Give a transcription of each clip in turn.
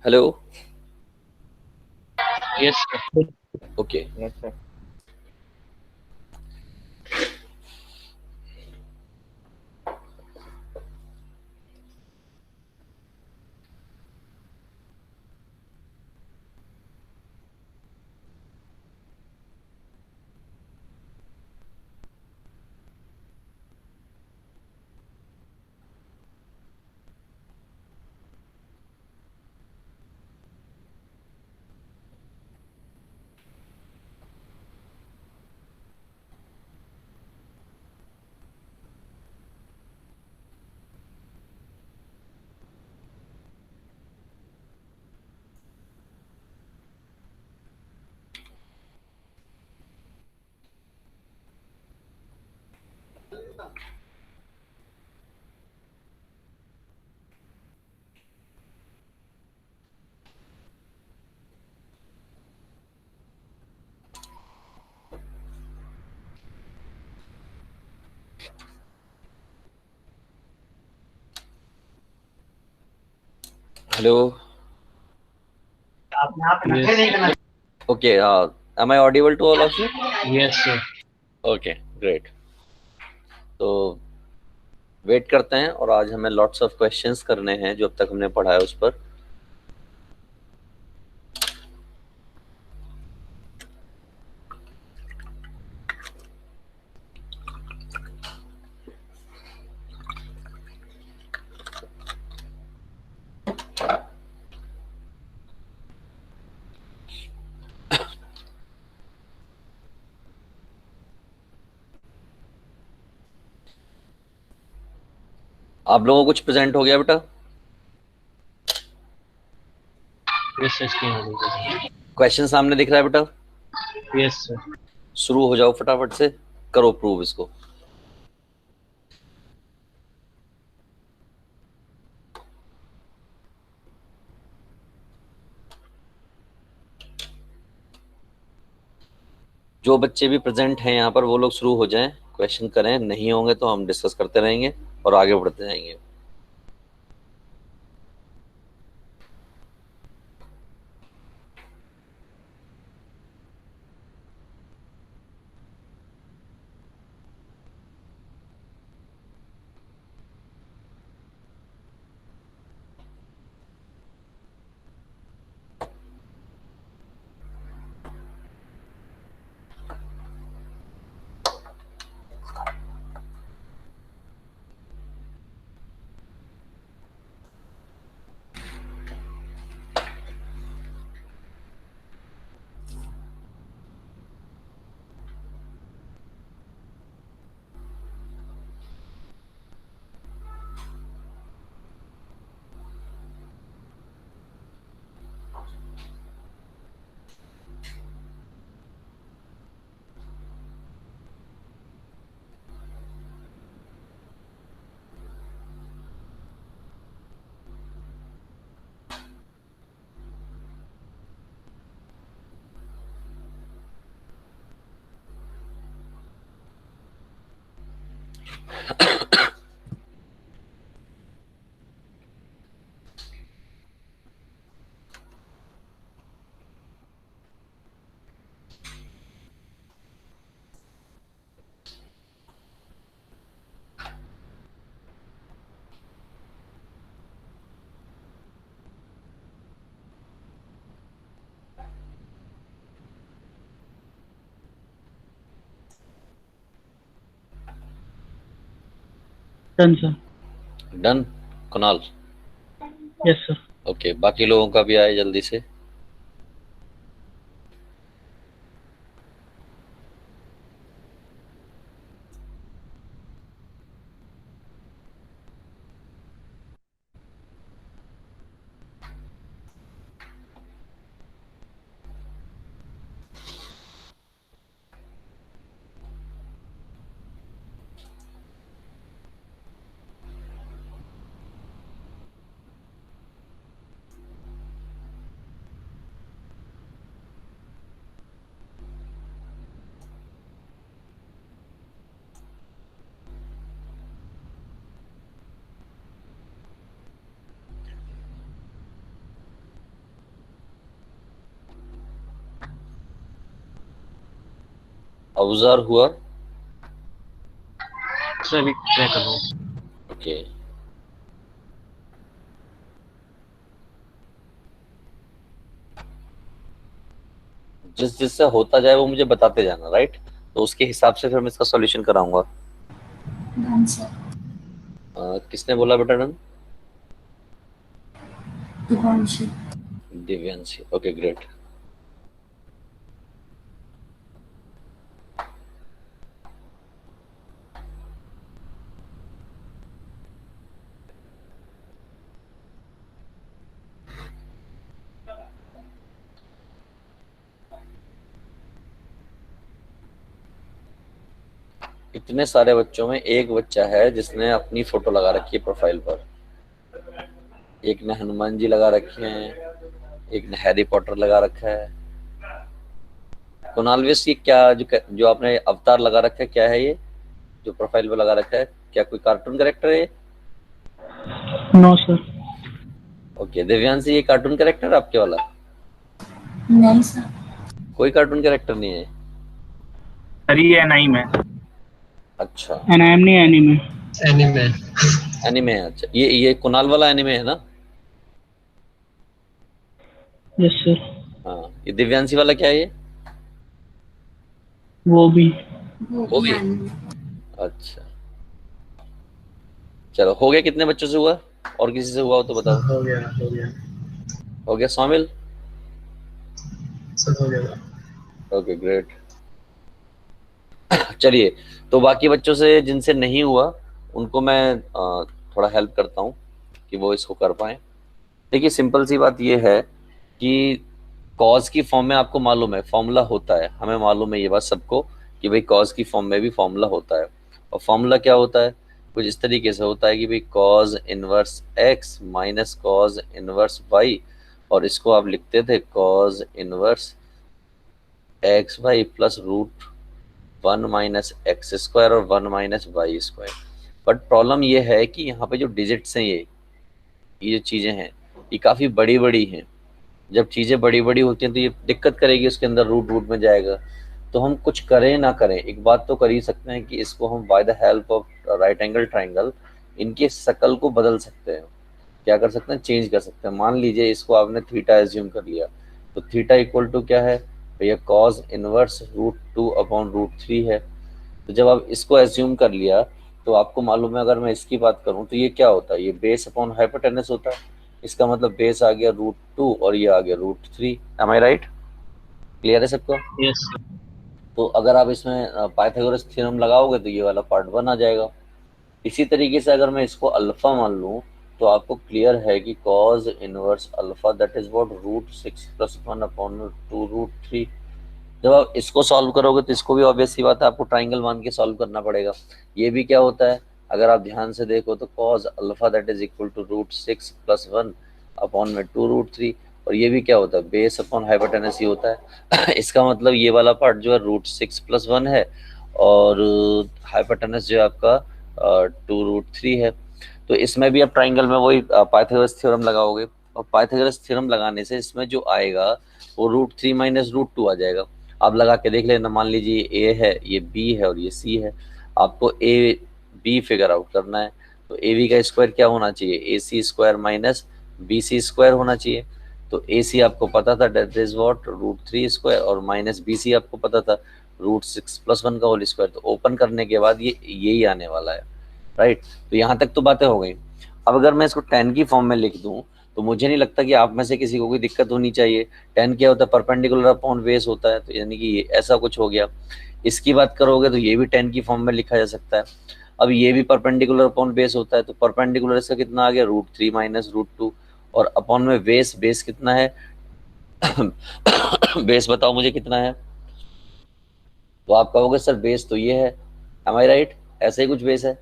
Hello. Yes, sir. Okay. Yes, sir. Hello. Yes, okay. am I audible to all of you? yes, sir. Okay, great. तो wait करते हैं, और आज हमें lots of questions करने हैं जो अब तक हमने पढ़ा है उस पर। आप लोगों को कुछ प्रेजेंट हो गया बेटा? Yes, sir. Screen. क्वेश्चन सामने दिख रहा है बेटा? Yes, sir. शुरू हो जाओ फटाफट से, करो प्रूव इसको। जो बच्चे भी प्रेजेंट हैं यहाँ पर वो लोग शुरू हो जाएं, क्वेश्चन करें। नहीं होंगे तो हम डिस्कस करते रहेंगे और आगे बढ़ते जाएंगे। Done, sir. Done Kunal? Yes, sir. Okay, बाकी लोगों का भी आए जल्दी से। ऑब्जर्व हुआ? सर अभी ट्राई कर रहा हूँ। ओके, जिस जिससे होता जाए वो मुझे बताते जाना, राइट? तो उसके हिसाब से फिर मैं इसका सॉल्यूशन कराऊंगा। Done sir. किसने बोला बेटा done? Divanshi. Divyanshi, okay great. इतने सारे बच्चों में एक बच्चा है जिसने अपनी फोटो लगा रखी है प्रोफाइल पर। एक ने हनुमान जी लगा रखे हैं, एक ने हैरी पॉटर लगा रखा है। कुणाल वेश, ये क्या जो आपने अवतार लगा रखा है, क्या है ये जो प्रोफाइल पे लगा रखा है? क्या कोई कार्टून कैरेक्टर है ये? No sir. ओके, दिव्यांशी, ये कार्टून कैरेक्टर है आपके वाला? नहीं सर। कोई कार्टून कैरेक्टर नहीं है? सर ये एनाइम है। अच्छा, एनाइम नहीं, एनिमे। एनिमे। एनिमे है। अच्छा, ये कुणाल वाला एनिमे है ना? Yes sir. हाँ, ये दिव्यांशी वाला क्या है ये? वो भी। वो भी? अच्छा, चलो हो गया। कितने बच्चों से हुआ? और किसी से हुआ हो तो बताओ। हो गया हो गया हो गया शामिल? सर, हो गया। Okay great. चलिए, तो बाकी बच्चों से जिनसे नहीं हुआ उनको मैं थोड़ा हेल्प करता हूँ कि वो इसको कर पाए। देखिए, सिंपल सी बात ये है कि कॉज की फॉर्म में आपको मालूम है फॉर्मूला होता है, हमें मालूम है ये बात सबको कि भाई कॉज की फॉर्म में भी फॉर्मूला होता है। और फॉर्मूला क्या होता है? कुछ इस तरीके से होता है कि भाई cos inverse x minus cos inverse y, और इसको आप लिखते थे cos inverse x y plus root 1 minus x square और 1 minus y square. But problem ये है कि यहाँ पे जो डिजिट्स हैं, ये जो चीज़ें हैं, ये काफ़ी बड़ी बड़ी हैं। जब चीज़ें बड़ी बड़ी होती हैं तो ये दिक्कत करेगी, उसके अंदर रूट रूट में जाएगा। तो हम कुछ करें ना करें, एक बात तो कर ही सकते हैं कि इसको हम by the help of right angle triangle इनकी शकल को बदल सकते हैं। क्या कर सकते हैं? चेंज कर सकते हैं। मान लीजिए इसको आपने थीटा एज्यूम कर लिया, तो थीटा इक्वल टू क्या है भैया? Cos inverse root 2 upon root 3 है। तो जब आप इसको एज्यूम कर लिया तो आपको मालूम है, अगर मैं इसकी बात करूं तो ये क्या होता है? ये बेस अपॉन हाइपोटेनस होता है। इसका मतलब बेस आ गया रूट 2 और ये आ गया root 3। M I right? Clear है सबको? Yes sir. तो अगर आप इसमें पाइथागोरस थ्योरम लगाओगे तो ये वाला पार्ट 1 आ जाएगा। इसी तरीके से अगर मैं इसको अल्फा मान लूं तो आपको क्लियर है कि cos inverse alpha that is what root 6 plus 1 upon 2 root 3। जब आप इसको सॉल्व करोगे तो इसको भी ऑब्वियस सी बात है आपको ट्राइंगल मान के सॉल्व करना पड़ेगा। ये भी क्या होता है? अगर आप ध्यान से देखो तो cos alpha that is equal to root 6 plus 1 upon में 2 रूट 3। और ये भी क्या होता है? बेस अपॉन हाइपोटेनस ही होता है। इसका मतलब ये वाला पार्ट जो है रूट 6 प्लस 1 है और हाइपोटेनस जो है आपका 2 रूट 3 है। तो इसमें भी आप ट्राइंगल में वही पाइथागोरस थ्योरम लगाओगे, और पाइथागोरस थ्योरम लगाने से इसमें जो आएगा वो रूट 3 माइनस रूट 2 आ जाएगा। आप लगा के देख लेना। मान लीजिए ए है, ये बी है और ये सी है। आपको ए बी फिगर आउट करना है, तो ए बी का स्क्वायर क्या होना चाहिए? A C square minus B C square होना चाहिए। तो ए सी आपको पता था that is what root 3 square, और माइनस बी सी आपको पता था रूट 6 प्लस 1 का होल स्क्वायर। तो ओपन करने के बाद ये यही आने वाला है, राइट? तो यहाँ तक तो बातें हो गई। अब अगर मैं इसको 10 की फॉर्म में लिख दूं तो मुझे नहीं लगता कि आप में से किसी को कोई दिक्कत होनी चाहिए। 10 क्या होता है? परपेंडिकुलर अपॉन बेस होता है, तो यानी कि ये ऐसा कुछ हो गया। इसकी बात करोगे तो ये भी 10 की फॉर्म में लिखा जा सकता है। अब ये भी परपेंडिकुलर अपॉन बेस होता है, तो परपेंडिकुलर इसका कितना आ गया? रूट 3 माइनस रूट 2, और अपॉन में बेस, बेस कितना है? बेस बताओ मुझे कितना है? तो आप कहोगे सर बेस तो ये है। M I right? ऐसे ही कुछ बेस है।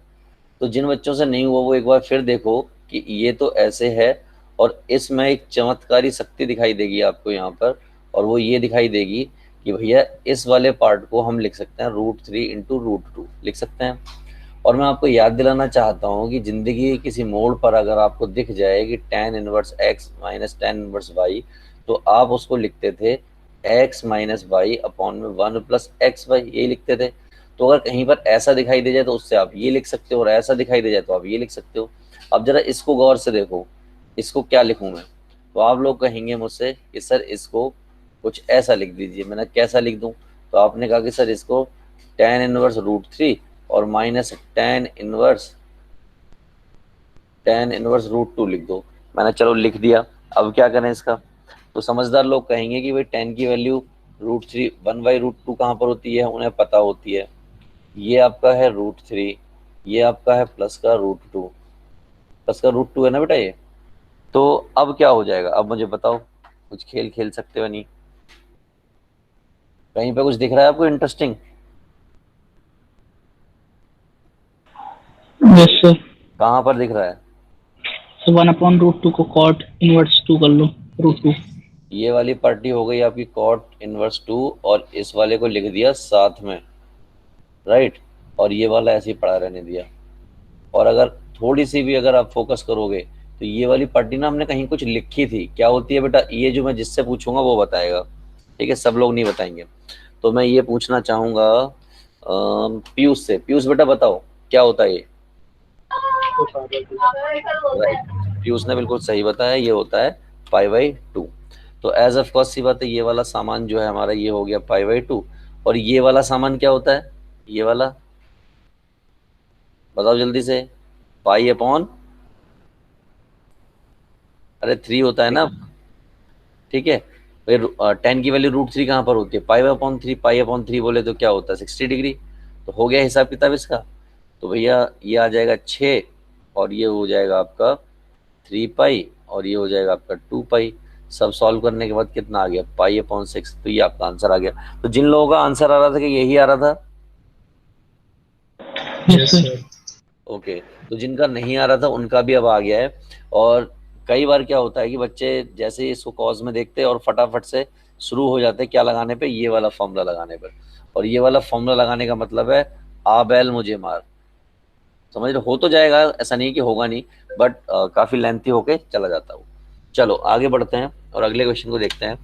तो जिन बच्चों से नहीं हुआ वो एक बार फिर देखो कि ये तो ऐसे है, और इसमें एक चमत्कारी शक्ति दिखाई देगी आपको यहाँ पर, और वो ये दिखाई देगी कि भैया इस वाले पार्ट को हम लिख सकते हैं रूट 3 इंटू रूट 2 लिख सकते हैं। और मैं आपको याद दिलाना चाहता हूँ कि जिंदगी के किसी मोड़ पर अगर आपको दिख जाए कि tan inverse x minus tan inverse y, तो आप उसको लिखते थे x माइनस वाई अपॉन में 1 प्लस एक्स वाई, यही लिखते थे। तो अगर कहीं पर ऐसा दिखाई दे जाए तो उससे आप ये लिख सकते हो, और ऐसा दिखाई दे जाए तो आप ये लिख सकते हो। अब जरा इसको गौर से देखो, इसको क्या लिखूं मैं? तो आप लोग कहेंगे मुझसे कि सर इसको कुछ ऐसा लिख दीजिए। मैंने कैसा लिख दूं? तो आपने कहा कि सर इसको tan इनवर्स रूट 3 और माइनस tan इनवर्स रूट 2 लिख दो। मैंने चलो लिख दिया। अब क्या करें इसका? तो समझदार लोग कहेंगे कि भाई tan की वैल्यू रूट 3 1/√2 कहाँ पर होती है? उन्हें पता होती है। ये आपका है रूट 3, ये आपका है प्लस का रूट 2, प्लस का रूट 2 है ना बेटा ये। तो अब क्या हो जाएगा? अब मुझे बताओ, कुछ खेल खेल सकते हो नहीं? कहीं पे कुछ दिख रहा है आपको इंटरेस्टिंग? Yes sir. कहाँ पर दिख रहा है? तो 1/√2 को कॉट इनवर्स 2 कर लो, √2। ये वाली पार्टी हो गई आपकी कॉट इनवर्स 2, और इस वाले को लिख दिया साथ में, राइट। और ये वाला ऐसे ही पड़ा रहने दिया। और अगर थोड़ी सी भी अगर आप फोकस करोगे तो ये वाली पार्टी ना हमने कहीं कुछ लिखी थी, क्या होती है बेटा? ये जो मैं जिससे पूछूंगा वो बताएगा, ठीक है? सब लोग नहीं बताएंगे। तो मैं ये पूछना चाहूंगा पीयूष से। पीयूष बेटा बताओ क्या होता है ये? राइट, पीयूष ने बिल्कुल सही बताया, ये होता है π/2। तो एज ऑफ कोर्स सी बात है, ये वाला सामान जो है हमारा ये हो गया π/2। और ये वाला सामान क्या होता है? ये वाला बताओ जल्दी से। π/, अरे 3 होता है ना, ठीक है। फिर 10 की वैल्यू √3 कहाँ पर होती है? π/3। π/3 बोले तो क्या होता है? 60 डिग्री। तो हो गया हिसाब किताब इसका। तो भैया ये आ जाएगा 6, और ये हो जाएगा आपका 3π, और ये हो जाएगा आपका 2π। सब सॉल्व करने के बाद कितना आ गया? π/6। तो ये आपका आंसर आ गया। तो जिन लोगों का आंसर आ रहा था कि यही आ रहा था, यस सर। ओके। तो जिनका नहीं आ रहा था उनका भी अब आ गया है। और कई बार क्या होता है कि बच्चे जैसे ही इसको कॉज में देखते हैं और फटाफट से शुरू हो जाते हैं क्या लगाने पे? ये वाला फॉर्मूला लगाने पर। और ये वाला फॉर्मूला लगाने का मतलब है आ बैल मुझे मार। समझ रहे हो? तो जाएगा, ऐसा नहीं कि होगा नहीं, बट काफी लेंथी होके चला जाता है। चलो आगे बढ़ते हैं और अगले क्वेश्चन को देखते हैं।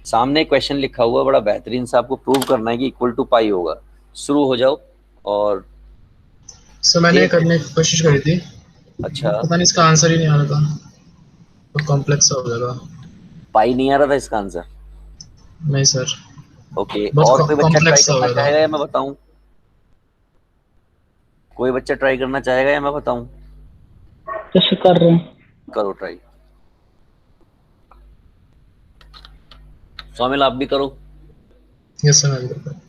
सामने क्वेश्चन लिखा हुआ है बड़ा बेहतरीन सा, आपको प्रूव करना है कि इक्वल टू पाई होगा। शुरू हो जाओ। और सर मैंने करने की कोशिश करी थी, अच्छा, पता नहीं इसका आंसर ही नहीं आ रहा था, तो कॉम्प्लेक्स हो जाएगा। पाई नहीं आ रहा था इसका आंसर? नहीं सर, ओके, और बहुत कोई बच्चा ट्राई कॉम्प्लेक्स हो करना गया चाहेगा था। या मैं बताऊं? कोई बच्चा ट्राई करना चाहेगा या मैं बताऊं? कैसे कर रहे हैं? करो ट्राई। सोमिल आप भी करो। यस सर, मैं भी करता हूँ।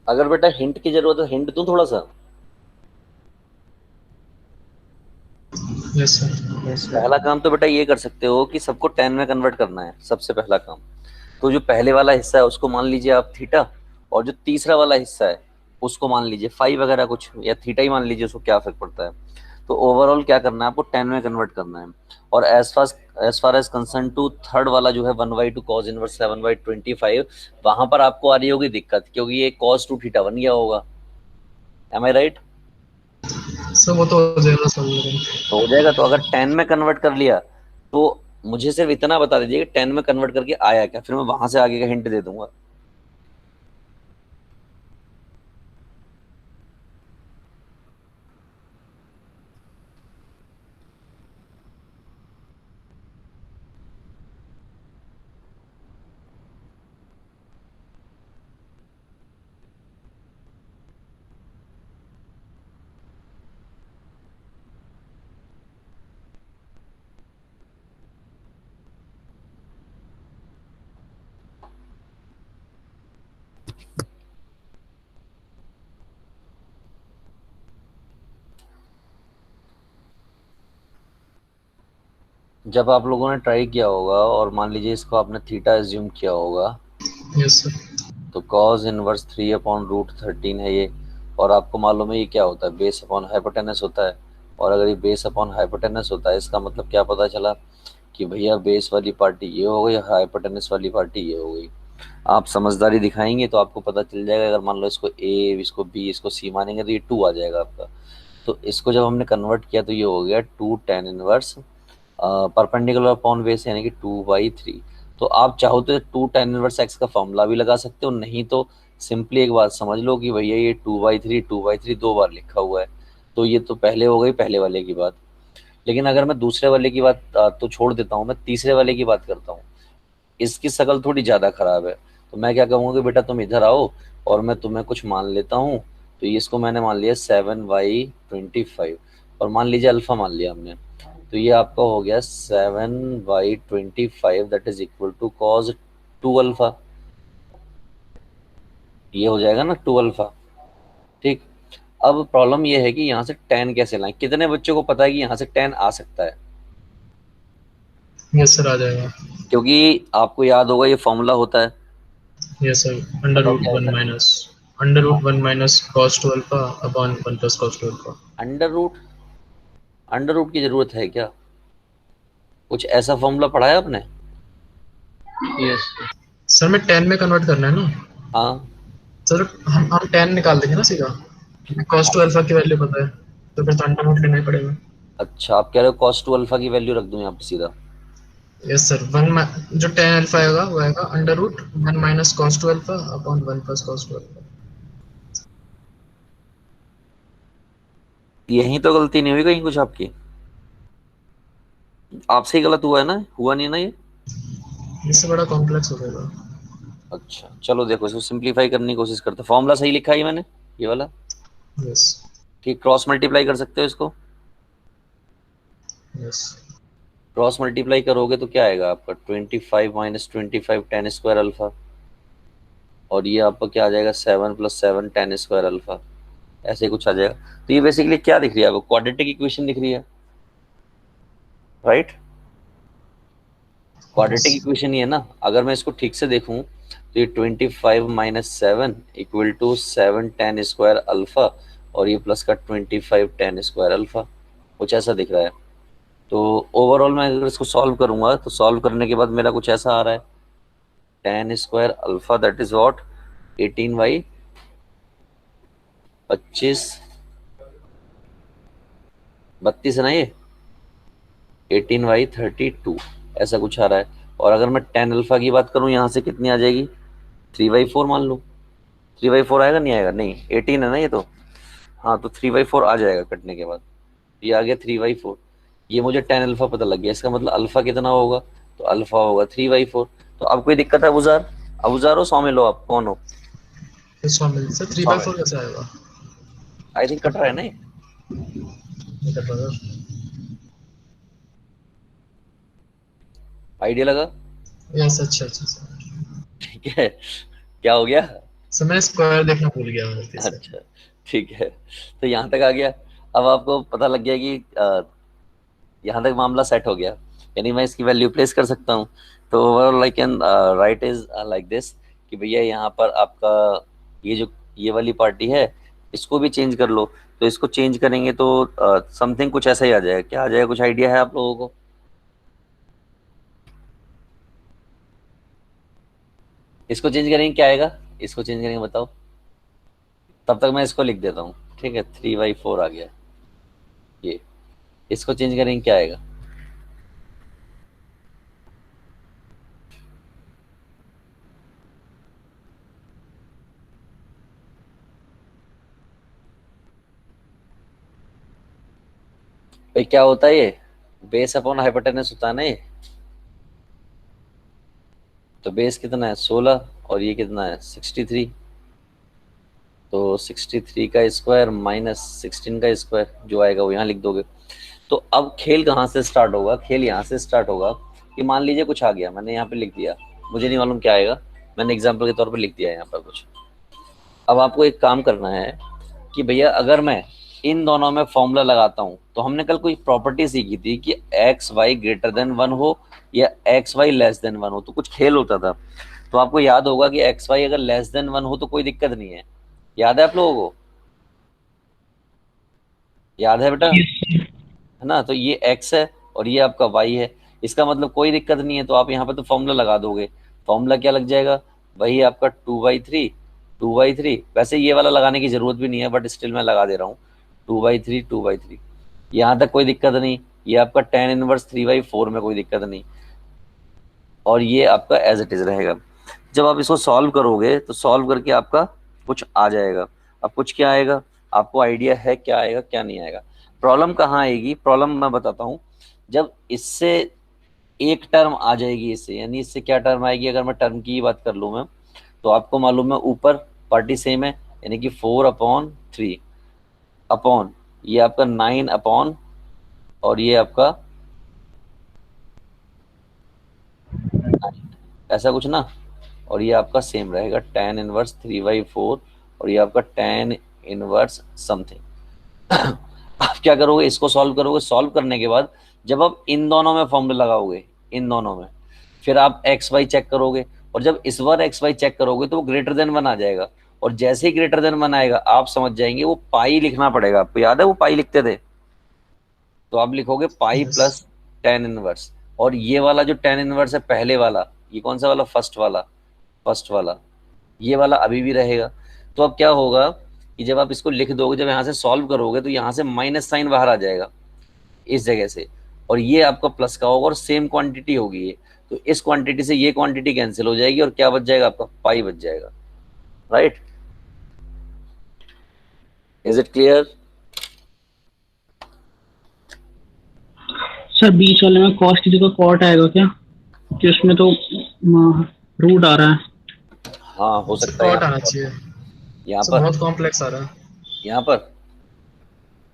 अगर बेटा हिंट की जरूरत है हिंट दूं थोड़ा सा? Yes sir. पहला काम तो बेटा ये कर सकते हो कि सबको 10 में कन्वर्ट करना है, सबसे पहला काम। तो जो पहले वाला हिस्सा है उसको मान लीजिए आप थीटा, और जो तीसरा वाला हिस्सा है उसको मान लीजिए 5 वगैरह कुछ, या थीटा ही मान लीजिए, उसको क्या फर्क पड़ता है। तो ओवरऑल क्या करना है आपको, 10 में कन्वर्ट करना है। और as far as concern to third वाला जो है 1/2 cos इनवर्स 7/25, वहां पर आपको आ रही होगी दिक्कत, क्योंकि ये cos 2 थीटा बन गया होगा। M I right? सर वो तो हो जाएगा सब लोग। तो हो जाएगा। तो अगर 10 में कन्वर्ट कर लिया तो मुझे सिर्फ इतना बता दीजिए कि 10 में कन्वर्ट करके आया क्या, फिर मैं वहां से आगे का हिंट दे दूंगा। जब आप लोगों ने ट्राई किया होगा और मान लीजिए इसको आपने थीटा एज्यूम किया होगा, यस सर। तो cos इनवर्स 3/√13 है ये, और आपको मालूम है ये क्या होता है, बेस अपॉन हाइपोटेनस होता है। और अगर ये बेस अपॉन हाइपोटेनस होता है, इसका मतलब क्या पता चला कि भैया बेस वाली पार्टी ये हो गई, हाइपोटेनस वाली पार्टी ये हो गई। आप समझदारी दिखाएंगे तो आपको पता चल जाएगा। अगर मान लो इसको ए, इसको बी, इसको सी मानेंगे तो ये 2 आ जाएगा आपका। तो इसको जब हमने कन्वर्ट किया तो ये हो गया 2 tan inverse perpendicular upon base, यानी कि 2/3। तो आप चाहो तो 2 tan इनवर्स एक्स का फॉर्मूला भी लगा सकते हो, नहीं तो सिंपली एक बात समझ लो कि भैया ये 2/3 2 बार लिखा हुआ है। तो ये तो पहले हो गई पहले वाले की बात। लेकिन अगर मैं दूसरे वाले की बात तो छोड़ देता हूँ, मैं तीसरे वाले की बात करता हूँ। इसकी शक्ल थोड़ी ज़्यादा खराब है। तो मैं क्या कहूँगा कि बेटा तुम इधर आओ और मैं तुम्हें कुछ मान लेता हूँ। तो ये इसको मैंने मान लिया 7/25, और मान लीजिए अल्फा मान लिया हमने। तो ये आपका हो गया 7/25, that is equal to cos 2 alpha. ये हो जाएगा ना 2 अल्फा। ठीक। अब प्रॉब्लम ये है कि यहाँ से 10 कैसे लाएं। कितने बच्चों को पता है कि यहाँ से 10 आ सकता है? यस सर आ जाएगा। क्योंकि आपको याद होगा ये फॉर्मूला होता है। यस सर अंडर बताओ रूट क्या वन है? Minus cos 2 alpha upon 1 plus cos 2 alpha. Under root की जरूरत है क्या? कुछ ऐसा फॉर्मूला पढ़ा है आपने? यस। सर में 10 में कन्वर्ट करना है ना। हाँ। सर हम 10 निकाल देंगे ना सीधा, क्योंकि cos 2 अल्फा की वैल्यू पता है, तो फिर तो अंडर रूट लेना ही पड़ेगा। अच्छा, आप कह रहे हो cos 2 अल्फा की वैल्यू रख दूं यहाँ पे सीधा? यस सर जो 10 अल्फा आएगा वो आएगा under root 1 minus cos 2 alpha upon 1 plus cos 2 alpha. यही तो गलती नहीं हुई कहीं कुछ आपकी? आपसे ही गलत हुआ है ना, हुआ नहीं ना ये? इससे बड़ा कॉम्प्लेक्स हो जाएगा। अच्छा चलो देखो, इसको सिंप्लीफाई करने की कोशिश करते हैं। फॉर्मूला सही लिखा है ये मैंने, ये वाला? यस। ठीक, क्रॉस मल्टीप्लाई कर सकते हो इसको। यस। क्रॉस मल्टीप्लाई करोगे तो क्या आएगा आपका, 25 माइनस 25 tan स्क्वायर अल्फा, और ये आपका क्या आ जाएगा 7 + 7 tan स्क्वायर अल्फा, ऐसे कुछ आ जाएगा। तो ये बेसिकली क्या दिख रही है आपको, क्वाड्रेटिक इक्वेशन दिख रही है, राइट? क्वाड्रेटिक इक्वेशन ही है ना। अगर मैं इसको ठीक से देखूं तो ये 25 minus 7 equal to 7 tan square alpha, और ये प्लस का 25 tan स्क्वायर अल्फा, कुछ ऐसा दिख रहा है। तो ओवरऑल मैं अगर इसको सॉल्व करूंगा तो सॉल्व करने के बाद मेरा कुछ ऐसा आ रहा है, tan square alpha that is what, 18/25, 32 है ना ये, 18/32 ऐसा कुछ आ रहा है। और अगर मैं tan अल्फा की बात करूं यहाँ से कितनी आ जाएगी, 3/4 मान लो। 3/4 आएगा नहीं आएगा, नहीं 18 है ना ये तो, हाँ तो 3/4 आ जाएगा कटने के बाद। ये आ गया 3/4। ये मुझे tan अल्फा पता लग गया, इसका मतलब अल्फा कितना होगा, तो अल्फा होगा 3/4। तो अब कोई दिक्कत है अबूजार? अबूजार हो सौमिल हो, आप कौन हो? इस फॉर्मूले से 3/4 कैसे आएगा? आई थिंक कट रहा है ना ये? नहीं कर पा। आइडिया लगा? यस अच्छा अच्छा सर। ठीक है, क्या हो गया? सर मैं स्क्वायर देखना भूल गया गलती से। अच्छा ठीक है, तो यहाँ तक आ गया। अब आपको पता लग गया कि यहाँ तक मामला सेट हो गया, यानी मैं इसकी वैल्यू प्लेस कर सकता हूँ। तो overall I can write is like this कि भैया यहाँ पर आपका ये जो ये वाली पार्टी है, इसको भी चेंज कर लो। तो इसको चेंज करेंगे तो समथिंग कुछ ऐसा ही आ जाएगा। क्या आ जाएगा, कुछ आइडिया है आप लोगों को? इसको चेंज करेंगे क्या आएगा, इसको चेंज करेंगे बताओ। तब तक मैं इसको लिख देता हूँ, ठीक है। 3/4 आ गया ये। इसको चेंज करेंगे क्या आएगा? भाई क्या होता है ये, बेस अपॉन हाइपोटेनस होता है ना ये। तो बेस कितना है 16 और ये कितना है 63। तो 63 का स्क्वायर माइनस 16 का स्क्वायर जो आएगा वो यहाँ लिख दोगे। तो अब खेल कहाँ से स्टार्ट होगा, खेल यहाँ से स्टार्ट होगा कि मान लीजिए कुछ आ गया, मैंने यहाँ पे लिख दिया, मुझे नहीं मालूम क्या आएगा, मैंने एग्जाम्पल के तौर पर लिख दिया यहाँ पर कुछ। अब आपको एक काम करना है कि भैया अगर मैं इन दोनों में फॉर्मूला लगाता हूँ, तो हमने कल कोई प्रॉपर्टी सीखी थी कि एक्स वाई ग्रेटर देन 1 हो या एक्स वाई लेस देन 1 हो, तो कुछ खेल होता था। तो आपको याद होगा कि एक्स वाई अगर लेस देन 1 हो तो कोई दिक्कत नहीं है। याद है आप लोगों को? याद है बेटा, है ना? तो ये x है और ये आपका y है, इसका मतलब कोई दिक्कत नहीं है। तो आप यहाँ पे तो फॉर्मूला लगा दोगे। फॉर्मूला क्या लग जाएगा, वही आपका 2/3 2/3। वैसे ये वाला लगाने की जरूरत भी नहीं है, बट स्टिल मैं लगा दे रहा हूँ 2/3 2/3। यहाँ तक कोई दिक्कत नहीं। ये आपका tan इनवर्स 3/4 में कोई दिक्कत नहीं, और ये आपका एज इट इज रहेगा। जब आप इसको सॉल्व करोगे तो सॉल्व करके आपका कुछ आ जाएगा। अब कुछ क्या आएगा, आपको आइडिया है क्या आएगा क्या नहीं आएगा? प्रॉब्लम कहाँ आएगी, प्रॉब्लम मैं बताता हूँ। जब इससे एक टर्म आ जाएगी इससे, यानी इससे क्या टर्म आएगी, अगर मैं टर्म की बात कर लूँ मैं, तो आपको मालूम है ऊपर पार्टी सेम है, यानी कि 4/3 अपॉन ये आपका 9 अपॉन और ये आपका 9, ऐसा कुछ ना। और ये आपका सेम रहेगा tan इनवर्स 3/4 और ये आपका tan इनवर्स समथिंग। आप क्या करोगे, इसको सॉल्व करोगे। सॉल्व करने के बाद जब आप इन दोनों में फॉर्मूला लगाओगे, इन दोनों में, फिर आप एक्स वाई चेक करोगे, और जब इस बार एक्स वाई चेक करोगे तो वो ग्रेटर देन 1 आ जाएगा। और जैसे ही ग्रेटर देन 1 आएगा आप समझ जाएंगे वो पाई लिखना पड़ेगा। आपको याद है वो पाई लिखते थे? तो आप लिखोगे पाई यस प्लस tan इनवर्स। और ये वाला जो tan इनवर्स है पहले वाला, ये कौन सा वाला, फर्स्ट वाला, फर्स्ट वाला, ये वाला अभी भी रहेगा। तो अब क्या होगा कि जब आप इसको लिख दोगे, जब यहाँ से सॉल्व करोगे तो यहाँ से माइनस साइन बाहर आ जाएगा इस जगह से, और ये आपका प्लस का होगा और सेम क्वांटिटी होगी ये। तो इस क्वांटिटी से ये क्वांटिटी कैंसिल हो जाएगी और क्या बच जाएगा आपका, पाई बच जाएगा। Right, is it clear? Sir बीच वाले में कॉस की जगह कॉट आएगा क्या, कि उसमें तो रूट आ रहा है। हाँ हो सर सकता है कॉट आना चाहिए, यहाँ सर पर, बहुत कॉम्प्लेक्स आ रहा है। यहाँ पर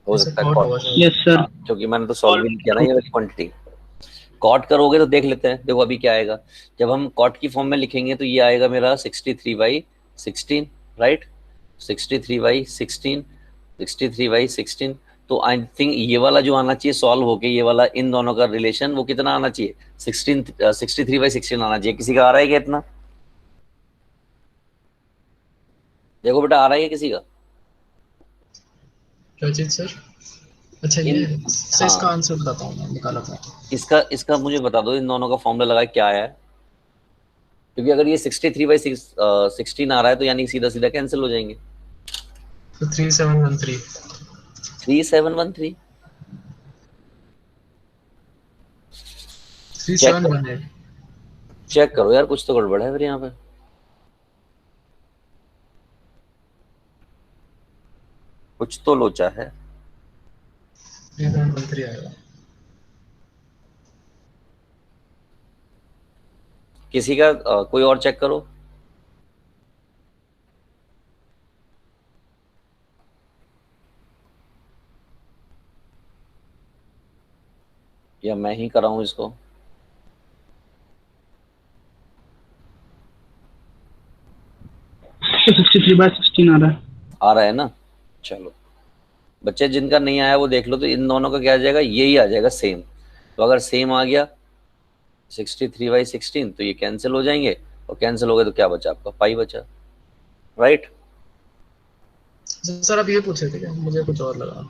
हो सर सकता है कॉट कॉट। होगा शायद। Yes sir. क्योंकि मैंने तो सॉल्व भी नहीं किया ना ये वाली क्वांटिटी। कॉट करोगे तो देख लेते हैं, देखो अभी क्या आएगा। जब हम कॉट की फॉर्म में लिखेंगे तो ये आएगा मेरा 63/16, राइट, 63/16, 63/16। तो आई थिंक ये वाला जो आना चाहिए सॉल्व होके, ये वाला इन दोनों का रिलेशन वो कितना आना चाहिए, 63/16 आना चाहिए। किसी का आ रहा है क्या इतना? देखो बेटा आ रहा है क्या किसी का? क्या चीज सर? अच्छा इन, ये सर इसका हाँ, आंसर बताता हूँ मैं, निकाला था। इसका इसका मुझे बता दो इन दोनों का फॉर्मूला लगा क्या आया है। क्योंकि अगर ये 63/16 आ रहा है तो यानी सीधा सीधा कैंसिल हो जाएंगे। तो 3713। 3713 चेक करो, 3718। चेक करो यार, कुछ तो गड़बड़ है फिर यहाँ पे। कुछ तो लोचा है। 3713 आएगा। किसी का कोई और चेक करो। या मैं ही कराऊं इसको? 63/16 आ रहा है। आ रहा है ना? चलो बच्चे जिनका नहीं आया वो देख लो। तो इन दोनों का क्या आ जाएगा, यही आ जाएगा सेम। तो अगर सेम आ गया 63/16 तो ये कैंसिल हो जाएंगे, और कैंसिल हो गए तो क्या बचा आपका, पाई बचा। राइट, सर आप ये पूछ रहे थे क्या? मुझे कुछ और लगा।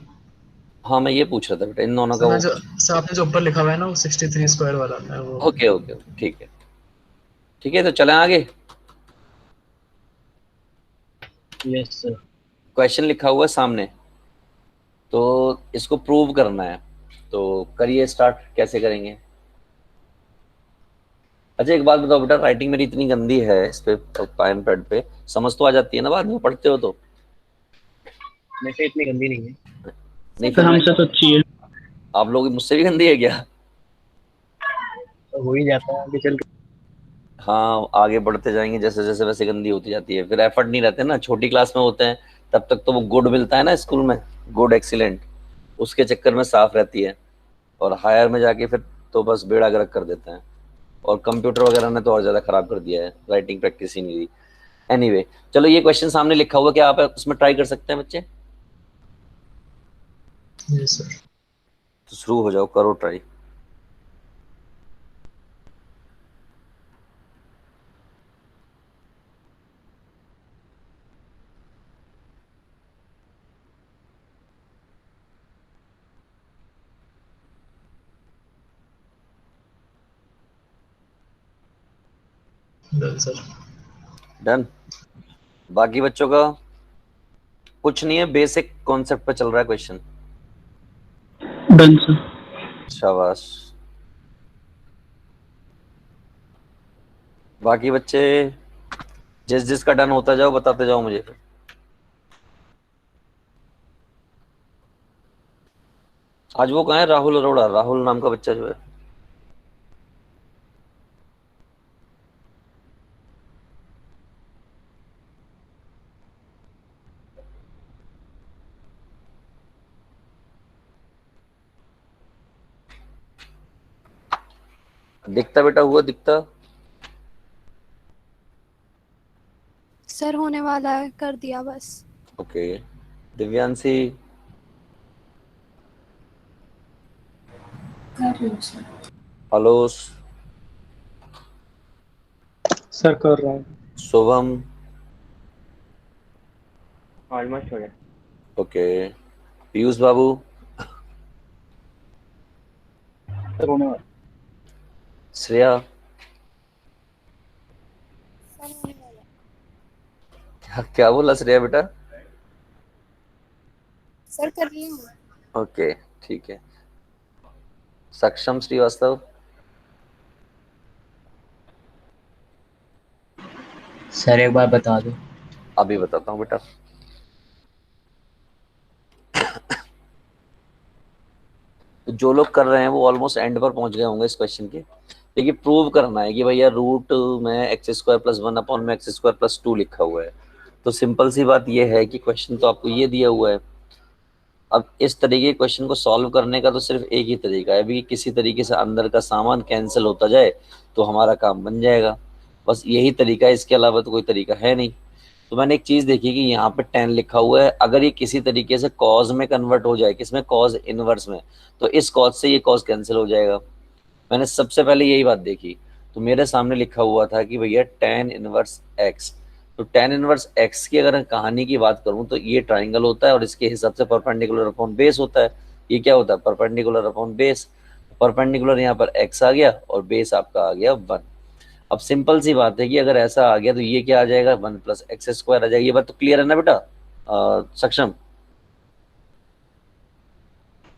हाँ मैं ये पूछ रहा था बेटा इन दोनों का सर मैं वो। जो सर आपने जो ऊपर लिखा हुआ है ना वो 63 स्क्वायर वाला है वो। ओके ओके ठीक है। ठीक है तो चलें आगे। Yes sir. क्वेश्चन लिखा हुआ है सामने, तो इसको प्रूव करना है, तो करिए स्टार्ट। कैसे करेंगे? अच्छा एक बात बताओ बेटा, राइटिंग मेरी इतनी गंदी है इस पे पेन पैड पे, समझ तो आ जाती है ना बाद में पढ़ते हो तो? मेरे से इतनी गंदी नहीं है। नहीं सर फिर मैं, हमसे तो अच्छी है। आप लोग मुझसे भी गंदी है क्या? तो हो ही जाता है आगे चल के। हाँ आगे बढ़ते जाएंगे जैसे जैसे वैसे गंदी होती जाती है, फिर एफर्ट नहीं रहते ना। छोटी क्लास में होते हैं तब तक तो वो गुड मिलता है ना स्कूल में, गुड एक्सीलेंट, उसके चक्कर में साफ रहती है, और हायर में जाके फिर तो बस बेड़ा गर्क कर देते हैं। और कंप्यूटर वगैरह ने तो और ज्यादा खराब कर दिया है, राइटिंग प्रैक्टिस ही नहीं दी। एनीवे चलो ये क्वेश्चन सामने लिखा हुआ, क्या आप उसमें ट्राई कर सकते हैं बच्चे? Yes sir. तो शुरू हो जाओ, करो ट्राई। Done sir. डन। बाकी बच्चों का कुछ नहीं है, बेसिक कॉन्सेप्ट पे चल रहा है क्वेश्चन। Done sir. शाबाश। बाकी बच्चे जिस जिसका डन होता जाओ बताते जाओ मुझे फिर। आज वो कहाँ है राहुल अरोड़ा, राहुल नाम का बच्चा जो है? दिखता बेटा, हुआ दिखता? सर होने वाला है, कर दिया बस। ओके। दिव्यांशी? कर रही हूँ सर। आलोस? सर कर रहा हूँ। शुभम? ऑलमोस्ट हो गया। ओके। पीयूष बाबू? सर होने वाला। श्रेया? सर होने वाला है। क्या क्या बोला श्रेया बेटा? सर कर रही हूँ। ओके ठीक है। सक्षम श्रीवास्तव? सर एक बार बता दो। अभी बताता हूँ बेटा। तो जो लोग कर रहे हैं वो ऑलमोस्ट एंड पर पहुंच गए होंगे इस क्वेश्चन के। देखिए प्रूव करना है कि भैया रूट में x square plus one upon में एक्स स्क्वायर प्लस टू लिखा हुआ है। तो सिंपल सी बात ये है कि क्वेश्चन तो आपको ये दिया हुआ है। अब इस तरीके के क्वेश्चन को सॉल्व करने का तो सिर्फ एक ही तरीका है, भी किसी तरीके से अंदर का सामान कैंसिल होता जाए तो हमारा काम बन जाएगा। बस यही तरीका है, इसके अलावा तो कोई तरीका है नहीं। तो मैंने एक चीज देखी कि यहाँ पे 10 लिखा हुआ है, अगर ये किसी तरीके से कॉज में कन्वर्ट हो जाए, किसमें? कॉज इनवर्स में, तो इस कॉज से ये कॉज कैंसिल हो जाएगा। मैंने सबसे पहले यही बात देखी। तो मेरे सामने लिखा हुआ था कि भैया tan इनवर्स x, तो tan इनवर्स x की अगर कहानी की बात करूं तो ये ट्राइंगल होता है और इसके हिसाब से परपेंडिकुलर अपॉन बेस होता है। ये क्या होता है? Perpendicular upon base. परपेंडिकुलर यहाँ पर x आ गया और बेस आपका आ गया 1। अब सिंपल सी बात है कि अगर ऐसा आ गया तो ये क्या आ जाएगा? 1 प्लस एक्स स्क्वायर आ जाएगा। ये बात तो क्लियर है ना बेटा? सक्षम?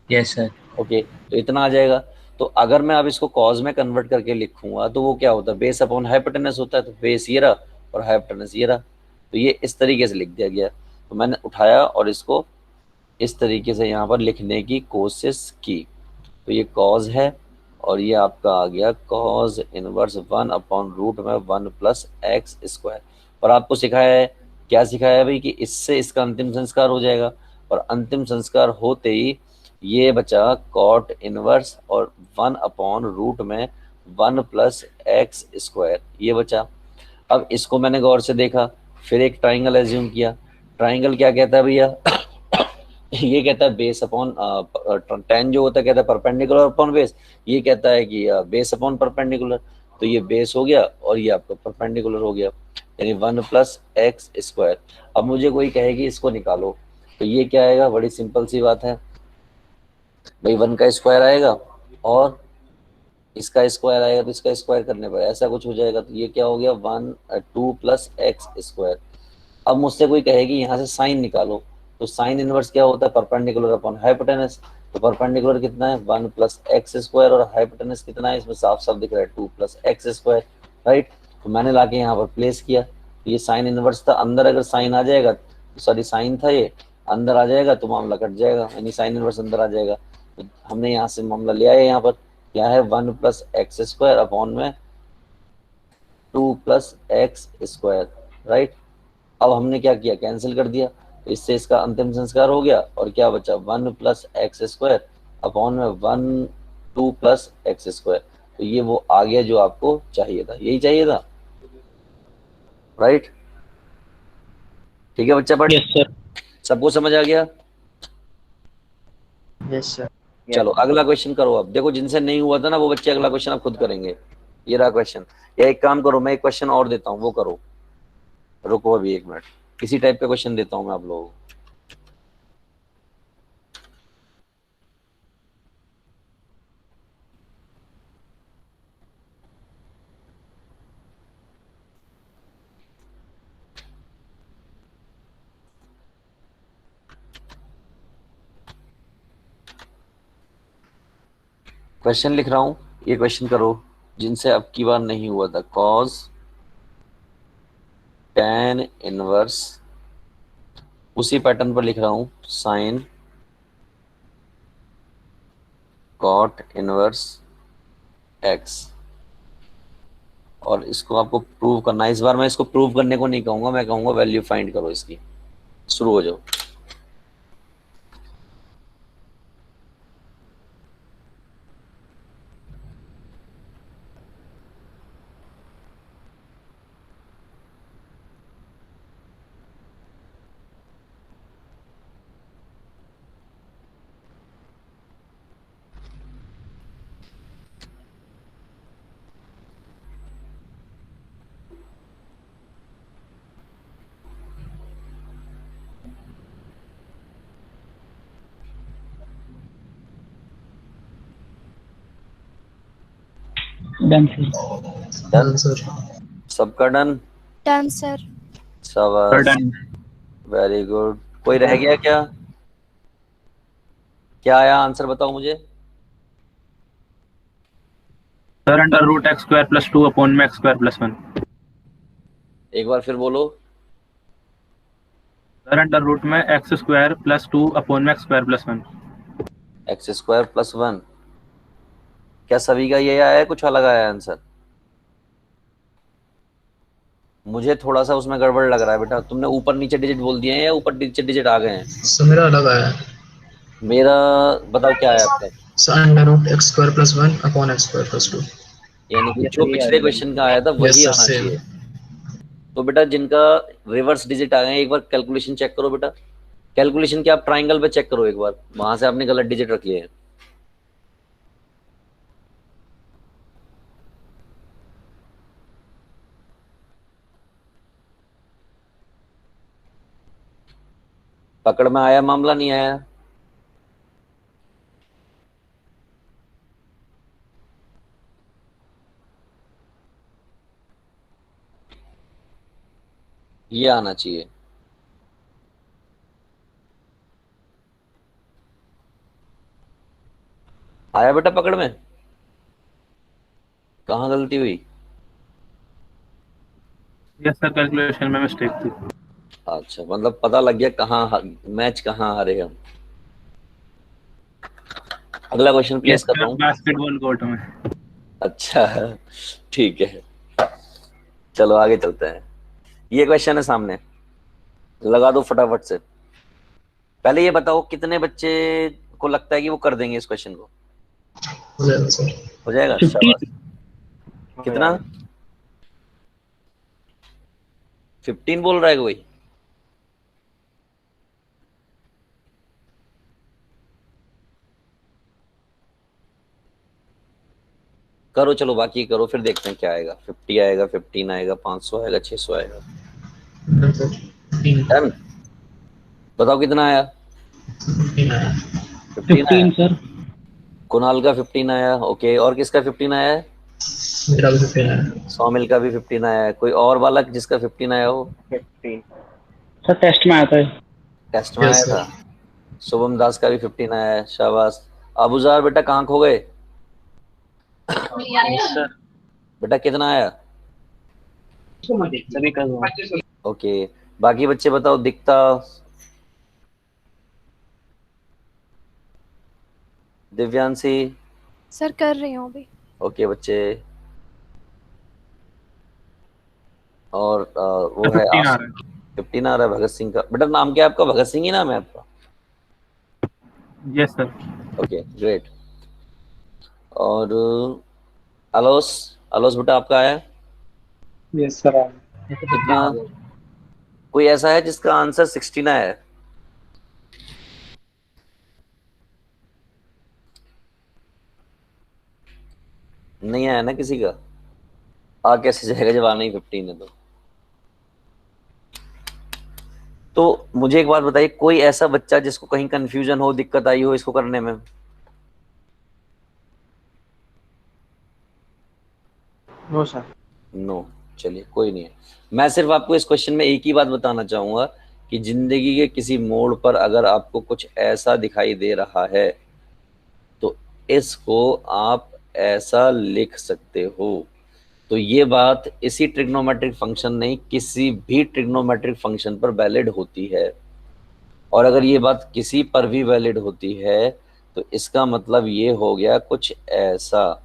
Yes sir. ओके तो इतना आ जाएगा। तो अगर मैं अब इसको कॉज में कन्वर्ट करके लिखूंगा तो वो क्या होता है? बेस अपॉन हाइपोटेनस होता है। तो बेस ये रहा और हाइपोटेनस ये रहा, तो ये इस तरीके से लिख दिया गया। तो मैंने उठाया और इसको इस तरीके से यहाँ पर लिखने की कोशिश की। तो ये कॉज है और ये आपका आ गया कॉज इनवर्स 1 अपॉन रूट में 1 प्लस एक्स स्क्वायर। और आपको सिखाया है, क्या सिखाया है भाई, कि इससे इसका अंतिम संस्कार हो जाएगा, और अंतिम संस्कार होते ही ये बचा कॉट इनवर्स और 1 अपॉन रूट में 1 प्लस एक्स स्क्वायर, ये बचा। अब इसको मैंने गौर से देखा, फिर एक ट्राइंगल एज्यूम किया। ट्राइंगल क्या कहता है भैया? ये कहता है बेस अपॉन टेन, जो होता है कहता है परपेंडिकुलर अपॉन बेस, ये कहता है कि बेस अपॉन परपेंडिकुलर। तो ये बेस हो गया और ये आपका परपेंडिकुलर हो गया। यानी 1 प्लस एक्स स्क्वायर। अब मुझे कोई कहे कि इसको निकालो, तो ये क्या आएगा, बड़ी सिंपल सी बात है भाई, 1 का स्क्वायर आएगा और इसका स्क्वायर आएगा, तो इसका स्क्वायर करने पर ऐसा कुछ हो जाएगा, तो ये क्या हो गया 2 प्लस एक्स स्क्वायर। अब मुझसे कोई कहेगी यहाँ से साइन निकालो, तो साइन इनवर्स क्या होता है, परपेंडिकुलर अपॉन हाइपोटेनस। तो परपेंडिकुलर कितना है 1 प्लस एक्स स्क्वायर, और हाइपोटेनस कितना है, इसमें साफ साफ दिख रहा है 2 प्लस एक्स स्क्वायर, राइट। तो मैंने लाके यहाँ पर प्लेस किया, तो ये साइन इनवर्स था, अंदर अगर साइन आ जाएगा, सॉरी साइन था ये, अंदर आ जाएगा तो मामला कट जाएगा, यानी साइन इनवर्स अंदर आ जाएगा। तो हमने यहाँ से मामला लिया है, यहाँ पर क्या है 1 प्लस एक्स स्क्वायर अपॉन में 2 प्लस एक्स स्क्वायर, राइट। अब हमने क्या किया, कैंसिल कर दिया, तो इससे इसका अंतिम संस्कार हो गया, और क्या बचा 1 प्लस एक्स स्क्वायर अपॉन में 2 प्लस एक्स स्क्वायर। तो ये वो आ गया जो आपको चाहिए था, यही चाहिए था, राइट। ठीक है बच्चा, बट यस सर। सबको समझ आ गया। Yes sir. चलो अगला क्वेश्चन करो। अब देखो जिनसे नहीं हुआ था ना वो बच्चे अगला क्वेश्चन अब खुद करेंगे। ये रहा क्वेश्चन, या एक काम करो, मैं एक क्वेश्चन और देता हूँ, वो करो। रुको अभी 1 मिनट, किसी टाइप का क्वेश्चन देता हूँ मैं आप लोगों को। क्वेश्चन लिख रहा हूं, ये क्वेश्चन करो जिनसे अब की बार नहीं हुआ था। कॉज tan इनवर्स, उसी पैटर्न पर लिख रहा हूं साइन कॉट इनवर्स एक्स, और इसको आपको प्रूव करना है। इस बार मैं इसको प्रूव करने को नहीं कहूंगा, मैं कहूंगा वैल्यू फाइंड करो इसकी। शुरू हो जाओ। Done sir. Done, sir. सबका डन, डन सर। शाबाश, डन। Very good. कोई रह गया क्या, क्या आया आंसर बताओ मुझे। Sir under root x square plus 2 upon में एक्स स्क्वायर प्लस 1। एक बार फिर बोलो। सर अंडर रूट में एक्स स्क्वायर प्लस 2 अपॉन में x square plus 1। X square plus 1, क्या सभी का ये आया है, कुछ अलग आया आंसर। मुझे थोड़ा सा उसमें गड़बड़ लग रहा है बेटा, तुमने ऊपर नीचे डिजिट बोल दिए हैं या ऊपर नीचे डिजिट आ गए हैं। सर मेरा अलग आया है। मेरा बताओ क्या है आपका। Sir under root x square plus 1 upon x square plus 2। यानी कि जो पिछले क्वेश्चन का आया था वही यस सर आना सेम। चाहिए। तो बेटा जिनका रिवर्स डिजिट आ गए एक बार कैलकुलेशन चेक करो बेटा। कैलकुलेशन क्या, आप ट्राइंगल पे चेक करो एक बार, वहां से आपने गलत डिजिट रख लिए हैं। पकड़ में आया मामला, नहीं आया। ये आना चाहिए। आया बेटा पकड़ में, कहाँ गलती हुई। यस सर, कैलकुलेशन में मिस्टेक थी। अच्छा, मतलब पता लग गया कहाँ मैच कहाँ हारे हम। अगला क्वेश्चन यस प्लेस कर रहा सर, हूँ। बास्केटबॉल कोर्ट में। अच्छा, ठीक है, चलो आगे चलते हैं। ये क्वेश्चन है सामने, लगा दो फटाफट से। पहले ये बताओ कितने बच्चे को लगता है कि वो कर देंगे इस क्वेश्चन को। हो जाएगा सर। हो जाएगा, 50। शाबाश। कितना, 15 बोल रहा है कोई। करो, चलो बाकी करो, फिर देखते हैं क्या आएगा। 50 आएगा, 15 आएगा, 500 आएगा, 600 आएगा। डन। डन। बताओ कितना आया। 15 आया। 15 सर। कुणाल का 15 आया, ओके। और किसका 15 आया है? मेरा भी 15 है। सौमिल का भी 15 आया है। कोई और बालक जिसका 15 आया हो? 15। सर टेस्ट में आता है। टेस्ट में आया यस था। सर। शुभम दास का भी 15 आया है, शाबाश। अबूजार बेटा कहाँ खो गए? सर बेटा कितना आया? सभी का हुआ। ओके। बाकी बच्चे बताओ। दिखता, दिव्यांशी? सर कर रही हूँ अभी। ओके बच्चे। और वो है 15 आ रहा है। 15 आ रहा है भगत सिंह का। बेटा नाम क्या है आपका? भगत सिंह ही नाम है आपका? Yes sir. Okay great. और अलोस, अलोस बेटा आपका आया यस सर। कितना? कोई ऐसा है जिसका आंसर 16 आया है? नहीं आया ना किसी का? आ कैसे जाएगा जब आना ही 15 है तो मुझे एक बात बताइए, कोई ऐसा बच्चा जिसको कहीं कंफ्यूजन हो, दिक्कत आई हो इसको करने में? No sir. नो। चलिए कोई नहीं है। मैं सिर्फ आपको इस क्वेश्चन में एक ही बात बताना चाहूंगा कि जिंदगी के किसी मोड़ पर अगर आपको कुछ ऐसा दिखाई दे रहा है तो इसको आप ऐसा लिख सकते हो। तो ये बात इसी ट्रिग्नोमेट्रिक फंक्शन नहीं, किसी भी ट्रिग्नोमेट्रिक फंक्शन पर वैलिड होती है। और अगर ये बात किसी पर भी वैलिड होती है तो इसका मतलब ये हो गया कुछ ऐसा।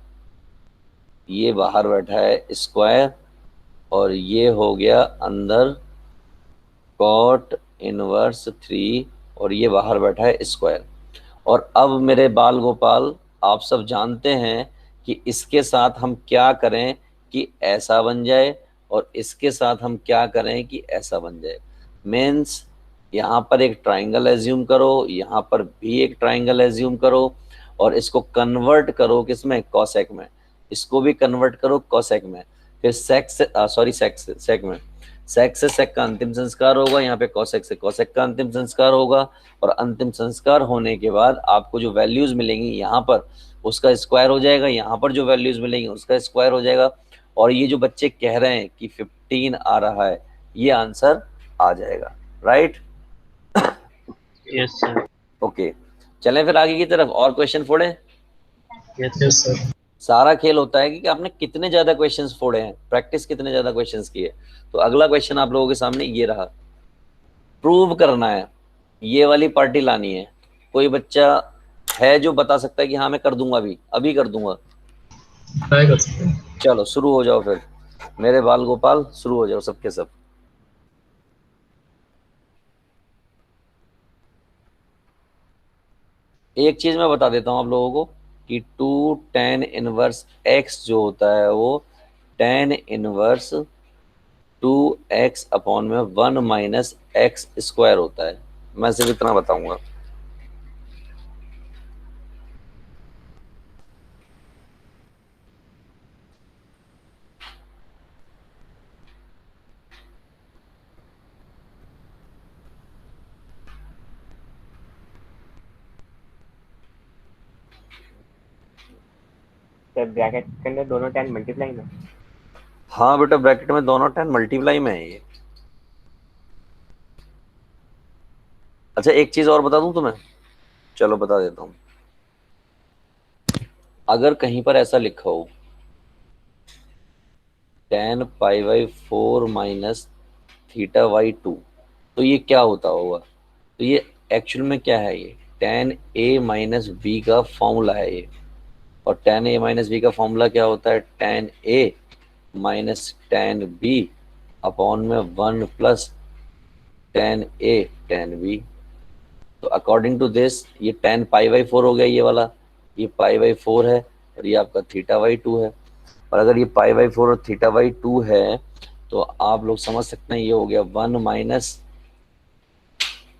ये बाहर बैठा है स्क्वायर और ये हो गया अंदर कॉट इनवर्स 3 और ये बाहर बैठा है स्क्वायर। और अब मेरे बाल गोपाल, आप सब जानते हैं कि इसके साथ हम क्या करें कि ऐसा बन जाए और इसके साथ हम क्या करें कि ऐसा बन जाए। मीन्स यहाँ पर एक ट्राइंगल एज्यूम करो, यहाँ पर भी एक ट्राइंगल एज्यूम करो और इसको कन्वर्ट करो किसमें? कॉसेक में। इसको भी कन्वर्ट करो कॉसेक में। फिर सेक से सेक में, सेक से सेक का अंतिम संस्कार होगा, यहाँ पे कॉसेक से कॉसेक का अंतिम संस्कार होगा। और अंतिम संस्कार होने के बाद आपको जो वैल्यूज मिलेंगी यहाँ पर उसका स्क्वायर हो जाएगा, यहाँ पर जो वैल्यूज मिलेंगी उसका स्क्वायर हो जाएगा। और ये जो बच्चे कह रहे हैं कि 15 आ रहा है, ये आंसर आ जाएगा। राइट? Yes sir. ओके, चलें फिर आगे की तरफ और क्वेश्चन फोड़े। Yes sir. सारा खेल होता है कि आपने कितने ज्यादा क्वेश्चंस फोड़े हैं, प्रैक्टिस कितने ज्यादा क्वेश्चंस की है। तो अगला क्वेश्चन आप लोगों के सामने ये रहा। प्रूव करना है, ये वाली पार्टी लानी है। कोई बच्चा है जो बता सकता है कि हाँ मैं कर दूंगा, अभी कर दूंगा? ट्राई कर सकते हैं। चलो शुरू हो जाओ फिर मेरे बाल गोपाल, शुरू हो जाओ सबके सब। एक चीज मैं बता देता हूं आप लोगों को कि 2 tan इनवर्स x जो होता है वो tan इनवर्स 2x अपॉन में 1 माइनस एक्स स्क्वायर होता है। मैं सिर्फ इतना बताऊंगा। सर ब्रैकेट के अंदर दोनों 10 मल्टीप्लाई में। हाँ बेटा, ब्रैकेट में दोनों 10 मल्टीप्लाई में है ये। अच्छा एक चीज और बता दूं तुम्हें, चलो बता देता हूं। अगर कहीं पर ऐसा लिखा हो tan pi by 4 minus theta by 2 तो ये क्या होता होगा? तो ये एक्चुअल में क्या है? ये tan a माइनस बी का फॉर्मूला है ये। और tan a माइनस बी का फॉर्मूला क्या होता है? tan a minus tan b upon में 1 plus tan a tan b। तो अकॉर्डिंग टू दिस ये tan पाई बाई 4 हो गया ये वाला, ये पाई बाई 4 है और ये आपका थीटा बाई 2 है। और अगर ये पाई बाई 4 और थीटा बाई 2 है तो आप लोग समझ सकते हैं ये हो गया 1 माइनस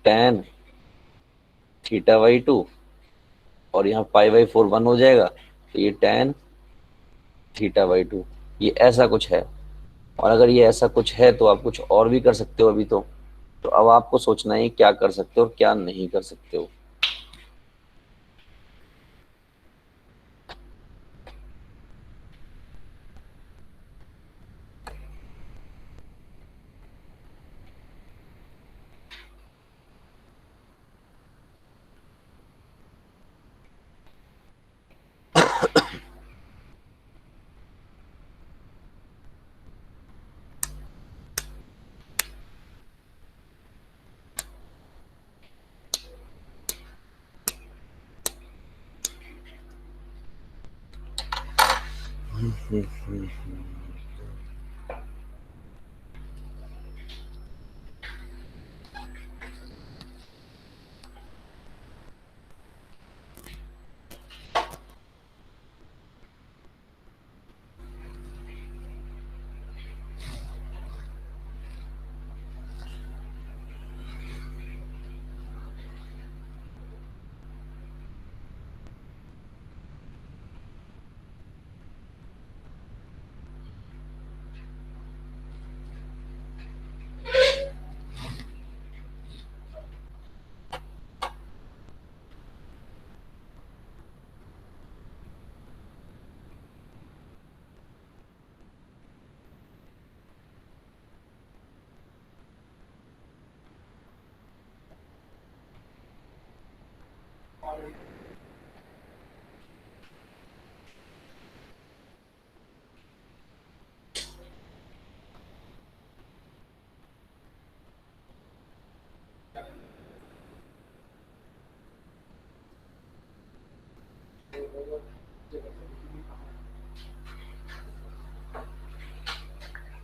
tan थीटा बाई 2 और यहाँ पाई बाई 4 1 हो जाएगा तो ये tan θ/2, ये ऐसा कुछ है। और अगर ये ऐसा कुछ है तो आप कुछ और भी कर सकते हो अभी तो अब आपको सोचना है क्या कर सकते हो और क्या नहीं कर सकते हो।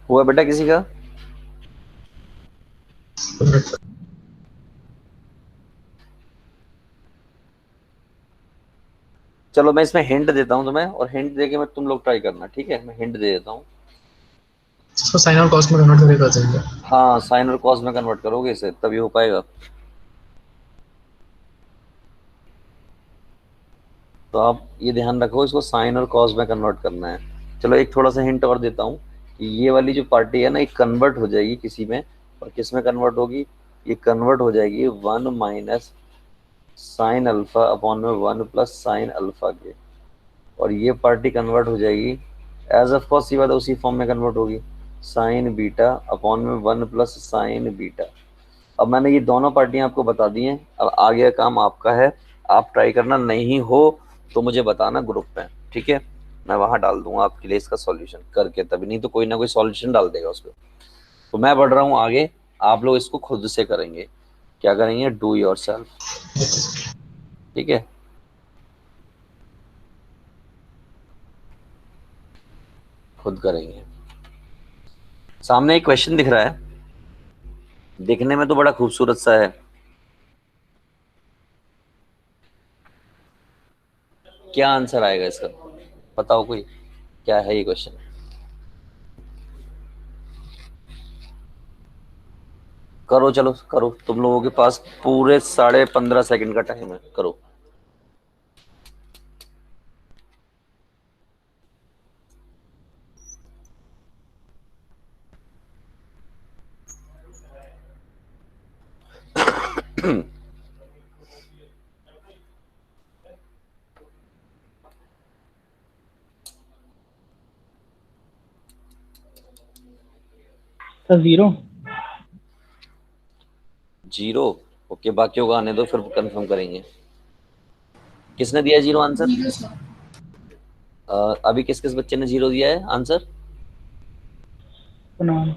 हुआ बेटा किसी का? चलो मैं इसमें हिंट देता हूँ तुम्हें, और हिंट देके मैं तुम लोग ट्राई करना, ठीक है? मैं हिंट दे देता हूँ। इसको साइन और कॉस में कन्वर्ट करके कर देंगे। हाँ, साइन और कॉस में कन्वर्ट करोगे इसे तभी हो पाएगा। तो आप ये ध्यान रखो, इसको साइन और कॉस में कन्वर्ट करना है। चलो एक थोड़ा सा हिंट और देता हूँ कि ये वाली जो पार्टी है ना, ये कन्वर्ट हो जाएगी किसी में, और किस में कन्वर्ट होगी? ये कन्वर्ट हो जाएगी 1 माइनस साइन अल्फा अपॉन में 1 प्लस साइन अल्फा के, और ये पार्टी कन्वर्ट हो जाएगी एज ऑफ कॉस, सी बात है, उसी फॉर्म में कन्वर्ट होगी साइन बीटा अपॉन में 1 प्लस साइन बीटा। अब मैंने ये दोनों पार्टियां आपको बता दी हैं, अब आगे का काम आपका है, आप ट्राई करना, नहीं हो तो मुझे बताना ग्रुप में, ठीक है? मैं वहां डाल दूंगा आपके लिए इसका सॉल्यूशन करके, तभी नहीं तो कोई ना कोई सॉल्यूशन डाल देगा उस पर। तो मैं बढ़ रहा हूँ आगे, आप लोग इसको खुद से करेंगे। क्या करेंगे? डू योरसेल्फ, ठीक है? खुद करेंगे। सामने एक क्वेश्चन दिख रहा है, देखने में तो बड़ा खूबसूरत सा है। क्या आंसर आएगा इसका? बताओ कोई, क्या है ये क्वेश्चन? करो, चलो करो, तुम लोगों के पास पूरे 15.5 सेकंड का टाइम है, करो। सर 0। जीरो, ओके, बाकियों का आने दो, फिर कंफर्म करेंगे। किसने दिया जीरो आंसर? 0 सर। अभी किस किस बच्चे ने जीरो दिया है आंसर? कुणाल।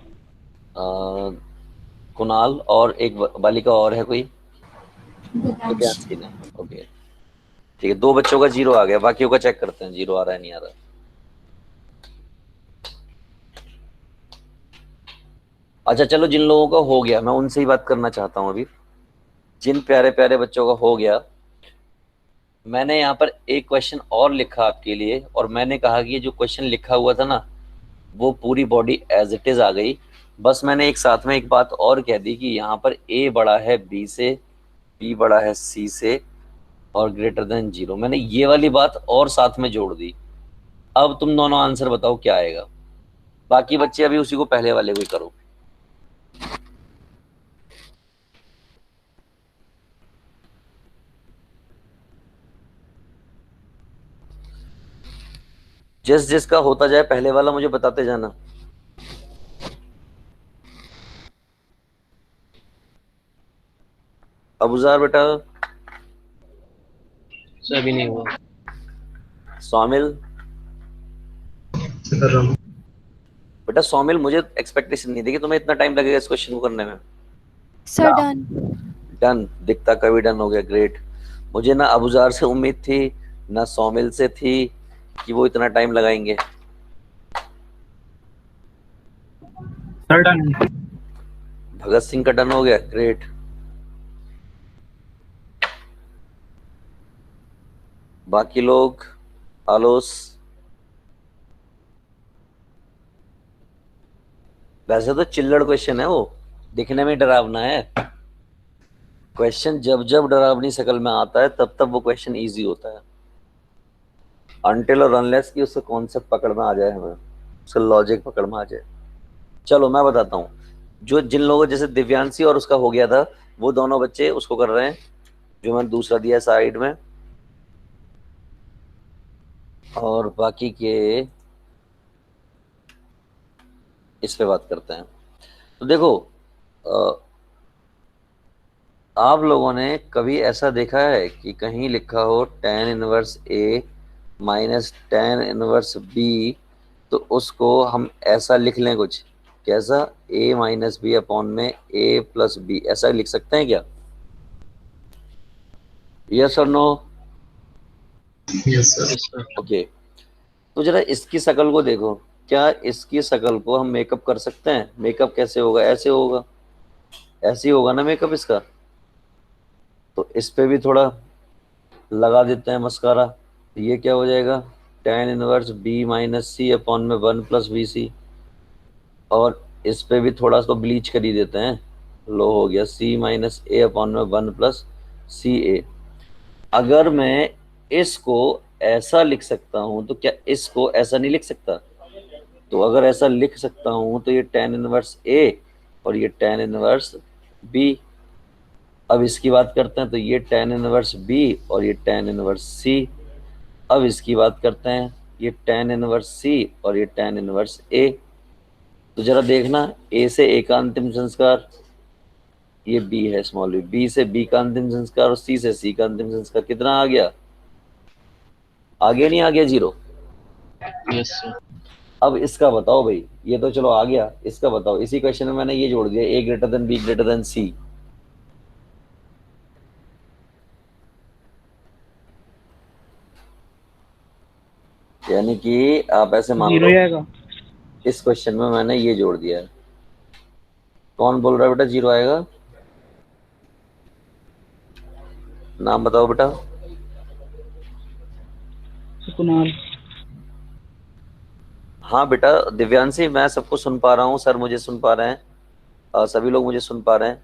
कुणाल, और एक बालिका और है कोई? दिव्यांश। दिव्यांशी ने, ओके ठीक है, 2 बच्चों का जीरो आ गया, बाकियों का चेक करते हैं जीरो आ रहा है नहीं आ रहा। अच्छा चलो, जिन लोगों का हो गया मैं उनसे ही बात करना चाहता हूँ अभी। जिन प्यारे प्यारे बच्चों का हो गया, मैंने यहाँ पर एक क्वेश्चन और लिखा आपके लिए, और मैंने कहा कि ये जो क्वेश्चन लिखा हुआ था ना, वो पूरी बॉडी एज इट इज आ गई। बस मैंने एक साथ में एक बात और कह दी कि यहाँ पर ए बड़ा है बी से, बी बड़ा है सी से, और ग्रेटर देन 0। मैंने ये वाली बात और साथ में जोड़ दी। अब तुम दोनों आंसर बताओ क्या आएगा, बाकी बच्चे अभी उसी को पहले वाले को ही करो। जिस जिसका होता जाए पहले वाला मुझे बताते जाना। अबुजार बेटा, अभी नहीं हुआ। स्वामिल कर रहा हूँ। बेटा, स्वामिल मुझे एक्सपेक्टेशन नहीं थी कि तुम्हें इतना टाइम लगेगा इस क्वेश्चन को करने में। Sir done. डन, दिखता कभी डन हो गया, ग्रेट। मुझे ना अबुजार से उम्मीद थी ना स्वामिल से थी कि वो इतना टाइम लगाएंगे। Sir done. भगत सिंह का डन हो गया, ग्रेट। बाकी लोग, आलोस, वैसे तो चिल्लड़ क्वेश्चन है वो, दिखने में डरावना है। क्वेश्चन जब जब डरावनी शक्ल में आता है तब तब वो क्वेश्चन इजी होता है, अनटिल और अनलेस कि उससे कॉन्सेप्ट पकड़ में आ जाए, हमें उसका लॉजिक पकड़ में आ जाए। चलो मैं बताता हूँ, जो जिन लोगों जैसे दिव्यांशी और उसका हो गया था, वो दोनों बच्चे उसको कर रहे हैं जो मैंने दूसरा दिया साइड में, और बाकी के इस पे बात करते हैं। तो देखो, आप लोगों ने कभी ऐसा देखा है कि कहीं लिखा हो tan inverse a minus tan inverse b, तो उसको हम ऐसा लिख लें कुछ, कैसा, a माइनस बी अपॉन में a प्लस बी, ऐसा लिख सकते हैं क्या? यस और नो? Yes sir. ओके, तो जरा इसकी शक्ल को देखो, क्या इसकी शक्ल को हम मेकअप कर सकते हैं? मेकअप कैसे होगा? ऐसे होगा, ऐसे ही होगा ना मेकअप इसका। तो इस पे भी थोड़ा लगा देते हैं मस्कारा, तो ये क्या हो जाएगा, tan इनवर्स b माइनस सी अपॉन में 1 प्लस बी सी, और इस पे भी थोड़ा सा ब्लीच कर ही देते हैं, लो हो गया c माइनस ए अपॉन में 1 प्लस सी ए। अगर मैं इसको ऐसा लिख सकता हूं तो क्या इसको ऐसा नहीं लिख सकता? तो अगर ऐसा लिख सकता हूं तो ये tan इनवर्स a और ये tan इनवर्स b। अब इसकी बात करते हैं, तो ये tan इनवर्स b और ये tan इनवर्स c। अब इसकी बात करते हैं, ये tan इनवर्स c और ये tan इनवर्स a। तो जरा देखना, a से a का अंतिम संस्कार, ये b है स्मॉल b से b का अंतिम संस्कार और c से c का अंतिम संस्कार, कितना आ गया? आगे नहीं आ गया? 0। Yes sir. अब इसका बताओ भाई, ये तो चलो आ गया, इसका बताओ। इसी क्वेश्चन में मैंने ये जोड़ दिया, a greater than b greater than c। यानी कि आप ऐसे मान लो, 0 आएगा। इस क्वेश्चन में मैंने ये जोड़ दिया है। कौन बोल रहा है बेटा 0 आएगा? नाम बताओ बेटा। कुणाल। हाँ बेटा दिव्यांशी, मैं सबको सुन पा रहा हूँ, सर मुझे सुन पा रहे हैं, सभी लोग मुझे सुन पा रहे हैं।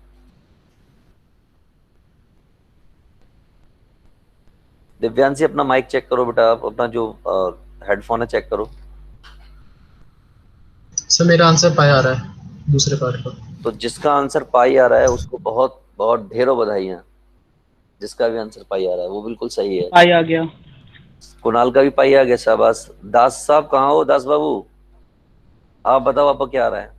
दिव्यांशी अपना माइक चेक करो बेटा, आप अपना जो हेडफोन है चेक करो। सर मेरा आंसर पाया आ रहा है दूसरे पार्ट का। तो जिसका आंसर पाई आ रहा है उसको बहुत बहुत ढेरों बधाइयां। जिसका भी आंसर पाई आ रहा है वो बिल्कुल सही है। पाई आ गया। कुणाल का भी पाई आ गया, शाबाश। दास साहब कहाँ हो? दास बाबू आप बताओ, आपको क्या आ रहा है?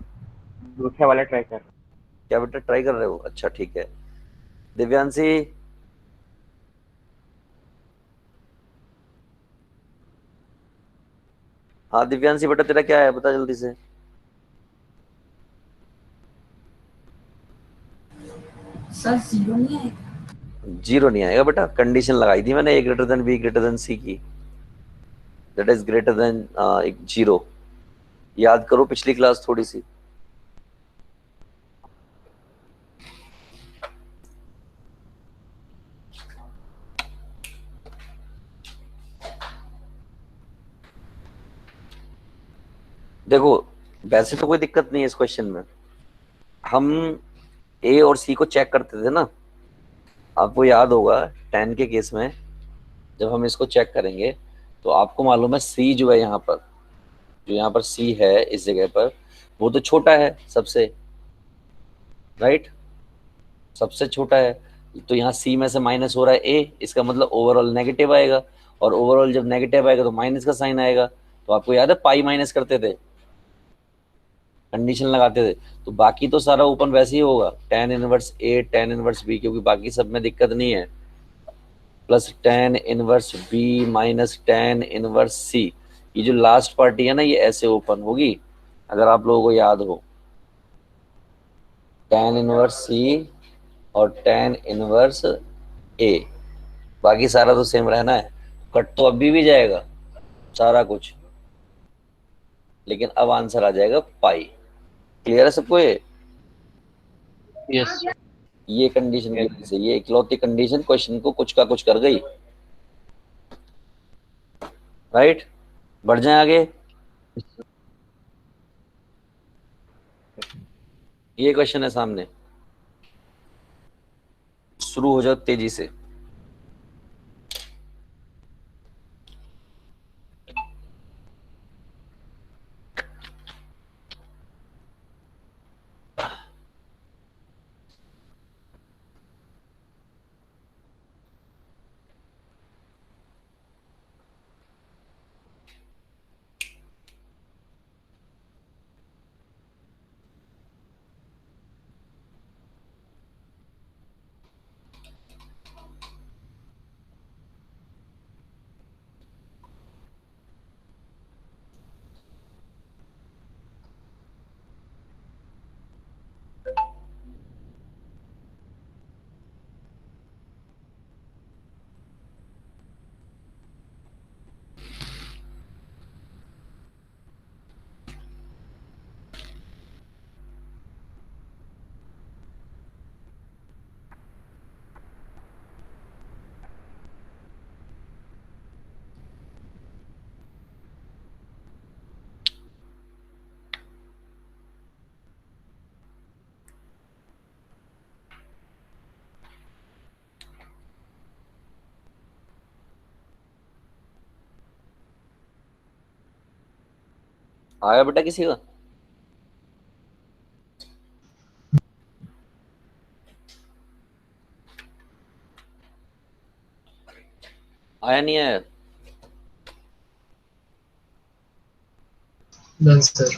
दूसरे वाला ट्राई कर। क्या बेटा ट्राई कर रहे हो? अच्छा ठीक है। दिव्यांशी, हाँ दिव्यांशी बेटा तेरा क्या है, बता जल्दी से। सर 0 नहीं आएगा? 0 नहीं आएगा बेटा, कंडीशन लगाई थी मैंने, a greater than b greater than c की, दैट इज ग्रेटर देन 0। याद करो पिछली क्लास थोड़ी सी। देखो वैसे तो कोई दिक्कत नहीं है इस क्वेश्चन में, हम ए और सी को चेक करते थे ना, आपको याद होगा tan के केस में जब हम इसको चेक करेंगे तो आपको मालूम है सी जो है यहाँ पर, जो यहाँ पर सी है इस जगह पर, वो तो छोटा है सबसे, राइट, सबसे छोटा है। तो यहाँ सी में से माइनस हो रहा है ए, इसका मतलब ओवरऑल नेगेटिव आएगा, और ओवरऑल जब नेगेटिव आएगा तो माइनस का साइन आएगा। तो आपको याद है पाई माइनस करते थे, कंडीशन लगाते थे, तो बाकी तो सारा ओपन वैसे ही होगा, tan inverse A tan inverse B, क्योंकि बाकी सब में दिक्कत नहीं है, plus tan inverse B minus tan inverse C. ये जो लास्ट पार्टी है ना, ये ऐसे ओपन होगी, अगर आप लोगों को याद हो, tan इनवर्स सी और tan इनवर्स ए, बाकी सारा तो सेम रहना है। कट तो अभी भी जाएगा सारा कुछ, लेकिन अब आंसर आ जाएगा पाई। क्लियर है सबको ये? यस ये कंडीशन की वजह से, ये इकलौती कंडीशन क्वेश्चन को कुछ का कुछ कर गई, राइट। बढ़ जाए आगे। ये क्वेश्चन है सामने, शुरू हो जाओ तेजी से। आया बेटा किसी का? आया नहीं आया? Done sir.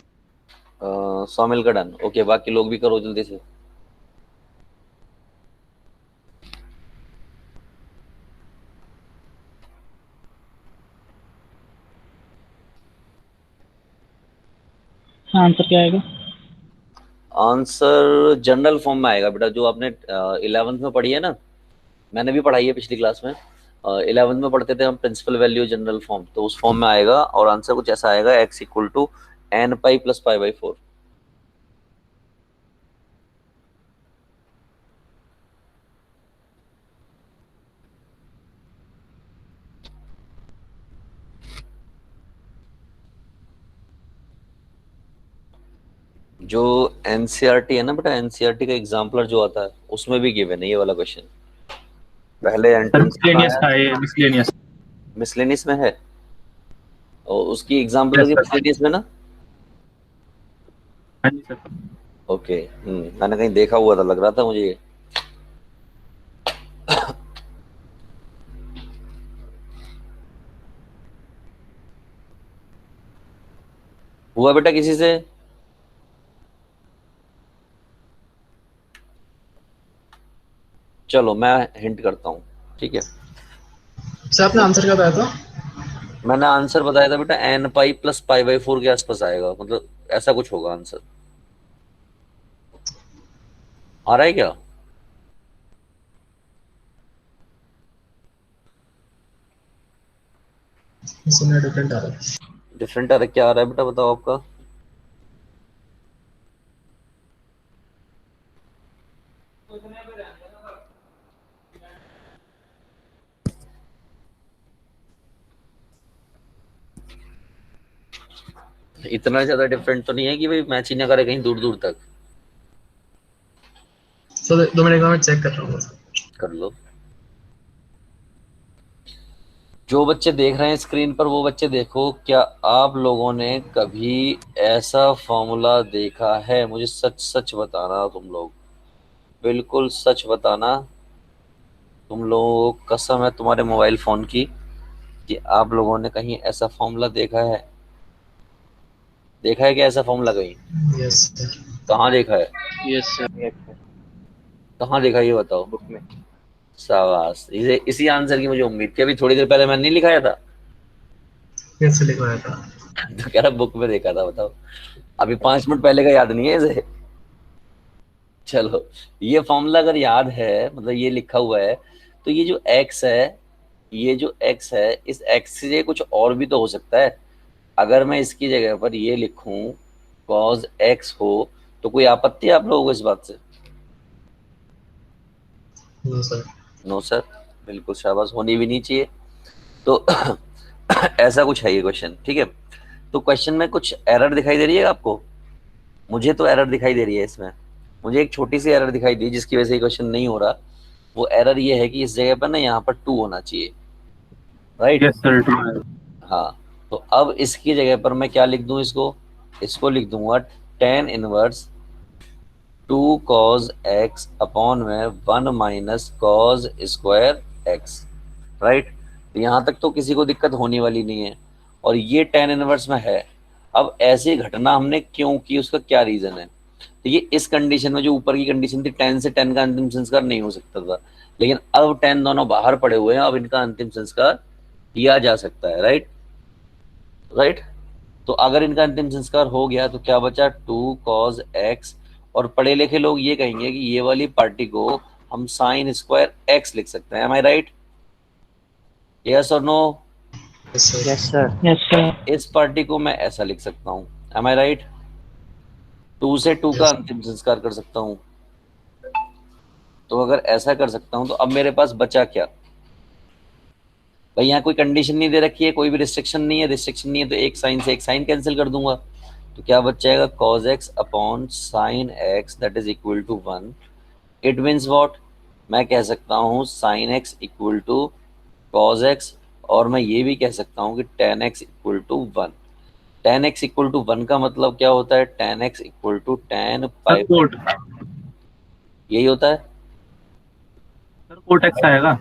सौमिल का डन, ओके, बाकी लोग भी करो जल्दी से। आंसर क्या आएगा? आंसर जनरल फॉर्म में आएगा बेटा, जो आपने 11th में पढ़ी है ना, मैंने भी पढ़ाई है पिछली क्लास में। 11th में पढ़ते थे हम प्रिंसिपल वैल्यू जनरल फॉर्म, तो उस फॉर्म में आएगा, और आंसर कुछ ऐसा आएगा, x equal to n pi plus pi by 4। जो एनसीईआरटी है ना बेटा, एनसीईआरटी का एग्जाम्पलर जो आता है उसमें भी गिवन है ये वाला क्वेश्चन, पहले एंट्रेंस मिसलेनियस था ये, मिसलेनियस। मिसलेनियस में है, और उसकी एग्जाम्पल होगी मिसलेनियस में ना। हाँ जी सर। ओके, मैंने कहीं देखा हुआ था, लग रहा था मुझे ये। हुआ बेटा किसी से? चलो मैं हिंट करता हूँ, ठीक है। सर आपने आंसर क्या बताया था? मैंने आंसर बताया था बेटा n pi plus pi by 4 के आसपास आएगा, मतलब ऐसा कुछ होगा आंसर। आ रहा है क्या? इसमें डिफरेंट आ रहा है। डिफरेंट आ रहा है, क्या आ रहा है बेटा बताओ आपका? इतना ज्यादा डिफरेंट तो नहीं है कि भाई मैच ही ना करे कहीं दूर दूर तक। सर 2 मिनट में चेक कर रहा हूँ। कर लो। जो बच्चे देख रहे हैं स्क्रीन पर वो बच्चे देखो, क्या आप लोगों ने कभी ऐसा फॉर्मूला देखा है? मुझे सच सच बताना तुम लोग, बिल्कुल सच बताना। तुम लोगों को कसम है तुम्हारे मोबाइल फोन की कि आप लोगों ने कहीं ऐसा फॉर्मूला देखा है? देखा है क्या ऐसा फॉर्मूला कहीं? Yes sir. कहाँ देखा है? Yes, sir. कहाँ देखा ये बताओ। Book में. शाबाश, इसे इसी आंसर की मुझे उम्मीद थी। अभी थोड़ी देर पहले मैंने नहीं लिखाया था? कैसे लिखवाया था? तो कह रहा बुक में देखा था, बताओ। अभी 5 मिनट पहले का याद नहीं है इसे? चलो, ये फॉर्मूला अगर याद है, मतलब ये लिखा हुआ है, तो ये जो x है, ये जो x है, इस x से कुछ और भी तो हो सकता है। अगर मैं इसकी जगह पर ये लिखूं cos x हो, तो कोई आपत्ति है आप लोगों को इस बात से? No sir. नो सर, बिल्कुल शाबाश, होनी भी नहीं चाहिए। तो ऐसा कुछ है ये क्वेश्चन, ठीक है। तो क्वेश्चन में कुछ एरर दिखाई दे रही है आपको? मुझे तो एरर दिखाई दे रही है इसमें। मुझे एक छोटी सी एरर दिखाई दी जिसकी वजह से ये क्वेश्चन नहीं हो रहा। वो एरर ये है कि इस जगह पर ना यहाँ पर 2 होना चाहिए, राइट? यस सर, ट्रू है। हाँ, तो अब इसकी जगह पर मैं क्या लिख दूं? इसको इसको लिख दूंगा tan inverse 2 cos x upon में 1 minus cos square x, right? तो यहाँ तक तो किसी को दिक्कत होने वाली नहीं है, और ये tan इनवर्स में है। अब ऐसी घटना हमने क्यों की, उसका क्या रीजन है? तो ये इस कंडीशन में जो ऊपर की कंडीशन थी, tan से tan का अंतिम संस्कार नहीं हो सकता था, लेकिन अब tan दोनों बाहर पड़े हुए हैं, अब इनका अंतिम संस्कार किया जा सकता है, राइट? राइट। तो अगर इनका अंतिम संस्कार हो गया तो क्या बचा? 2 cos x, और पढ़े लिखे लोग ये कहेंगे कि ये वाली पार्टी को हम साइन स्क्वायर x लिख सकते हैं। Am I right? यस और no? Yes sir. Yes sir. Yes sir. इस पार्टी को मैं ऐसा लिख सकता हूँ। M I right? 2 से 2 का यस। अंतिम संस्कार कर सकता हूँ। तो अगर ऐसा कर सकता हूँ तो अब मेरे पास बचा क्या भाई? यहाँ कोई कंडीशन नहीं दे रखी है, कोई भी रिस्ट्रिक्शन नहीं है। रिस्ट्रिक्शन नहीं है तो एक साइन से एक साइन कैंसिल कर दूंगा, तो क्या बच जाएगा? cos x upon sine x that is equal to 1। It means what? मैं कह सकता हूँ sin x equal to cos x, और मैं ये भी कह सकता हूँ कि tan x equal to 1। tan x equal to 1 का मतलब क्या होता है? tan x equal to tan sir pi, cot, यही होता है। सर कोट एक्स आएगा।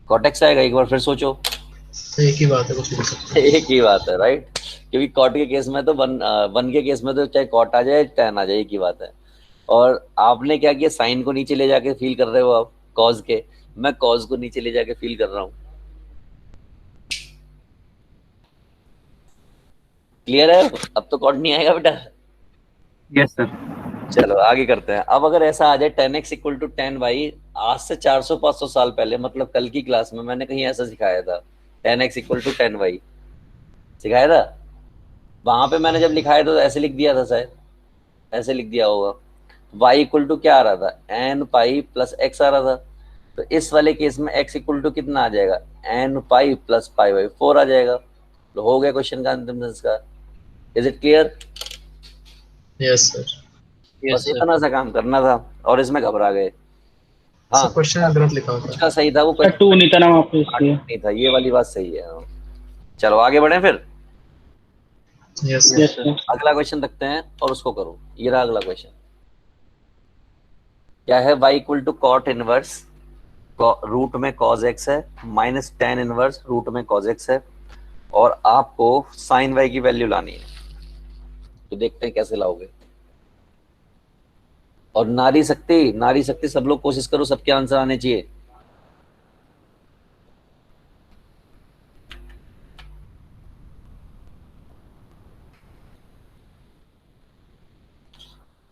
cot x आएगा? एक बार फिर सोचो। तो एक ही बात है, कुछ भी लिख सकते हैं। एक ही बात है, राइट? क्योंकि कॉट के केस में तो वन के केस में तो चाहे कॉट आ जाए टैन आ जाए, एक ही बात है। और आपने क्या किया? साइन को नीचे ले जाके फील कर रहे हो आप कॉज के, मैं कॉज को नीचे ले जाके फील कर रहा हूँ। क्लियर है? अब तो कॉट नहीं आएगा बेटा। Yes sir. चलो आगे करते हैं। अब अगर ऐसा आ जाए tan x equal to tan y, आज से 400-500 साल पहले, मतलब कल की क्लास में मैंने कहीं ऐसा सिखाया था, tan x equal to tan y सिखाया था। वहां पे मैंने जब लिखाया था तो ऐसे लिख दिया था शायद, ऐसे लिख दिया होगा। y इक्वल टू क्या आ रहा था? एन पाई प्लस एक्स आ रहा था। तो इस वाले केस में x इक्वल टू कितना आ जाएगा? N pi plus pi by 4 आ जाएगा। तो हो गया क्वेश्चन का अंतिम संस्कार। Is it clear? Yes sir. Yes, बस sir. इतना सा काम करना था और इसमें घबरा गए। हाँ, सर क्वेश्चन गलत लिखा होता उसका सही था वो सर क्वेश्चन, 2 नहीं था ना वहाँ पे इसलिए। नहीं था। ये वाली बात सही है। हाँ। चलो आगे बढ़े फिर। है। Yes sir. Yes sir. अगला क्वेश्चन रखते हैं और उसको करो। ये रहा अगला क्वेश्चन। क्या है? y equal to cot inverse root में cos x है, माइनस tan इनवर्स रूट में cos x है, और आपको sin y की वैल्यू लानी है। तो देखते हैं कैसे लाओगे। और नारी शक्ति, नारी शक्ति, सब लोग कोशिश करो, सबके आंसर आने चाहिए।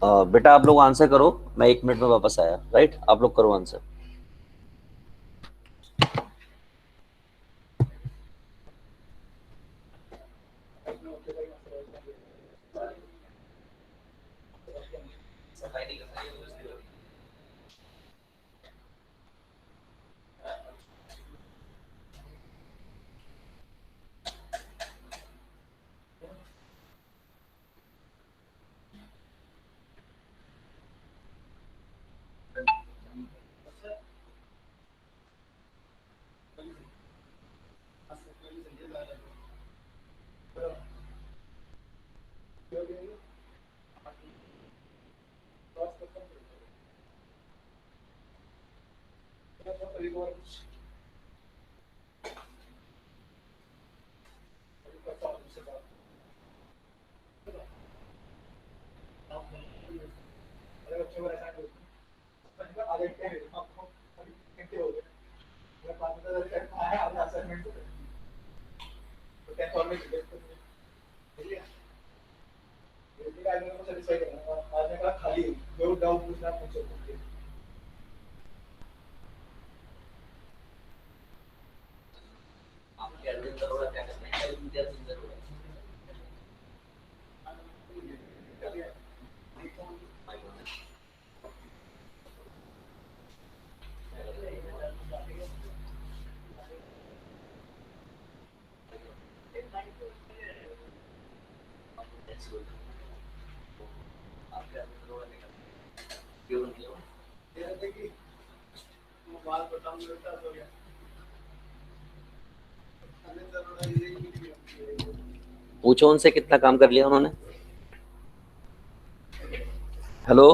बेटा आप लोग आंसर करो, मैं 1 मिनट में वापस आया, राइट? आप लोग करो आंसर। पूछो उनसे कितना काम कर लिया उन्होंने। Hello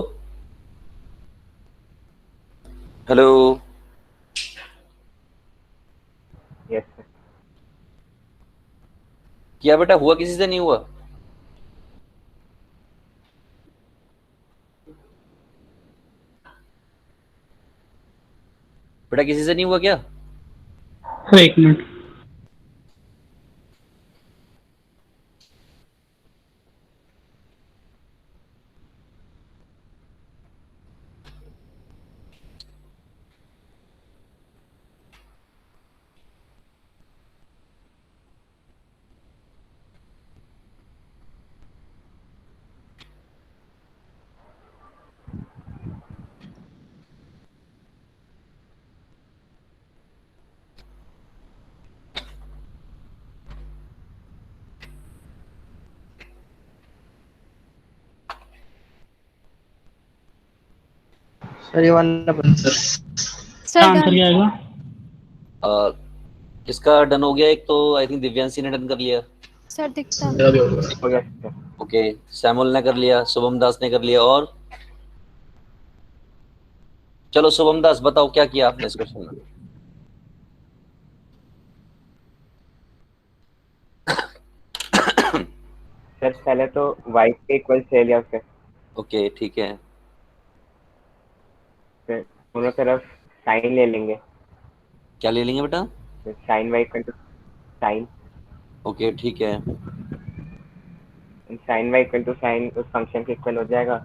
hello. Yes sir. क्या बेटा हुआ, किसी से नहीं हुआ? बेटा किसी से नहीं हुआ क्या? Sir 1 minute. सर ये वाला सर सर आंसर डन। क्या आएगा? किसका डन हो गया? एक तो आई थिंक दिव्यांशी ने डन कर लिया। सर दिखता मेरा भी हो गया। हो गया सर। ओके, सैमुअल ने कर लिया, शुभम दास ने कर लिया, और चलो शुभम दास बताओ क्या किया आपने इस क्वेश्चन में। सर पहले तो y के इक्वल ले लिया उसके, ओके ठीक है। फिर दोनों तरफ साइन ले लेंगे, क्या ले लेंगे बेटा? Sine y equal to sine, okay ठीक है। Sine y equal to sine उस फंक्शन के इक्वल हो जाएगा।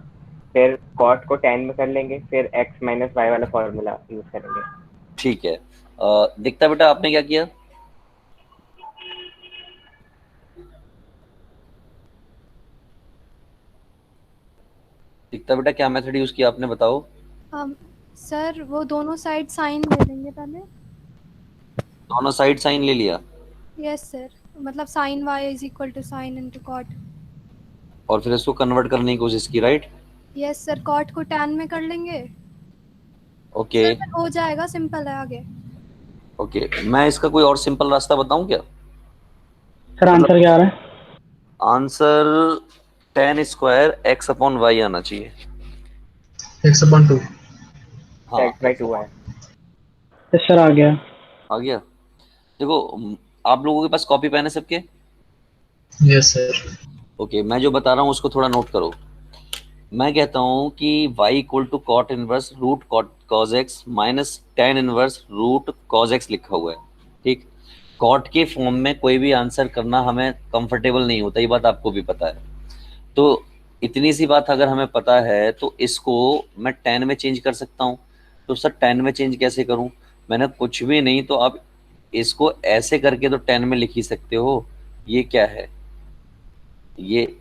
फिर cot को tan में कर लेंगे, फिर x माइनस y वाला फॉर्मूला यूज करेंगे। ठीक है। दिखता बेटा आपने क्या किया? दिखता बेटा क्या मेथड यूज किया आपने, बताओ। सर वो दोनों साइड साइन ले लेंगे पहले। दोनों साइड साइन ले लिया यस सर, मतलब sine y is equal to sine into cot. और फिर इसको कन्वर्ट करने की कोशिश की, राइट? यस सर, कॉट को tan में कर लेंगे। ओके सर फिर हो जाएगा, सिंपल है आगे। ओके, मैं इसका कोई और सिंपल रास्ता बताऊं क्या? सर आंसर क्या आ रहा है? Answer tan square x upon y आना चाहिए। x/2। हाँ x by 2 है। यस सर आ गया। आ गया। देखो आप लोगों के पास कॉपी पेन है सबके? Yes sir. ओके, मैं जो बता रहा हूँ उसको थोड़ा नोट करो। मैं कहता हूँ कि y equal to cot inverse root cos x minus tan inverse root cos x लिखा हुआ है, ठीक? कॉट के फॉर्म में कोई भी आंसर करना हमें कंफर्टेबल नहीं होता, ये बात आपको भी पता है। तो इतनी सी बात अगर हमें पता है तो इसको मैं टेन में चेंज कर सकता हूँ। तो सर टेन में चेंज कैसे करूँ? मैंने कुछ भी नहीं, तो आप इसको ऐसे करके तो टेन में लिख ही सकते हो। ये क्या है, ये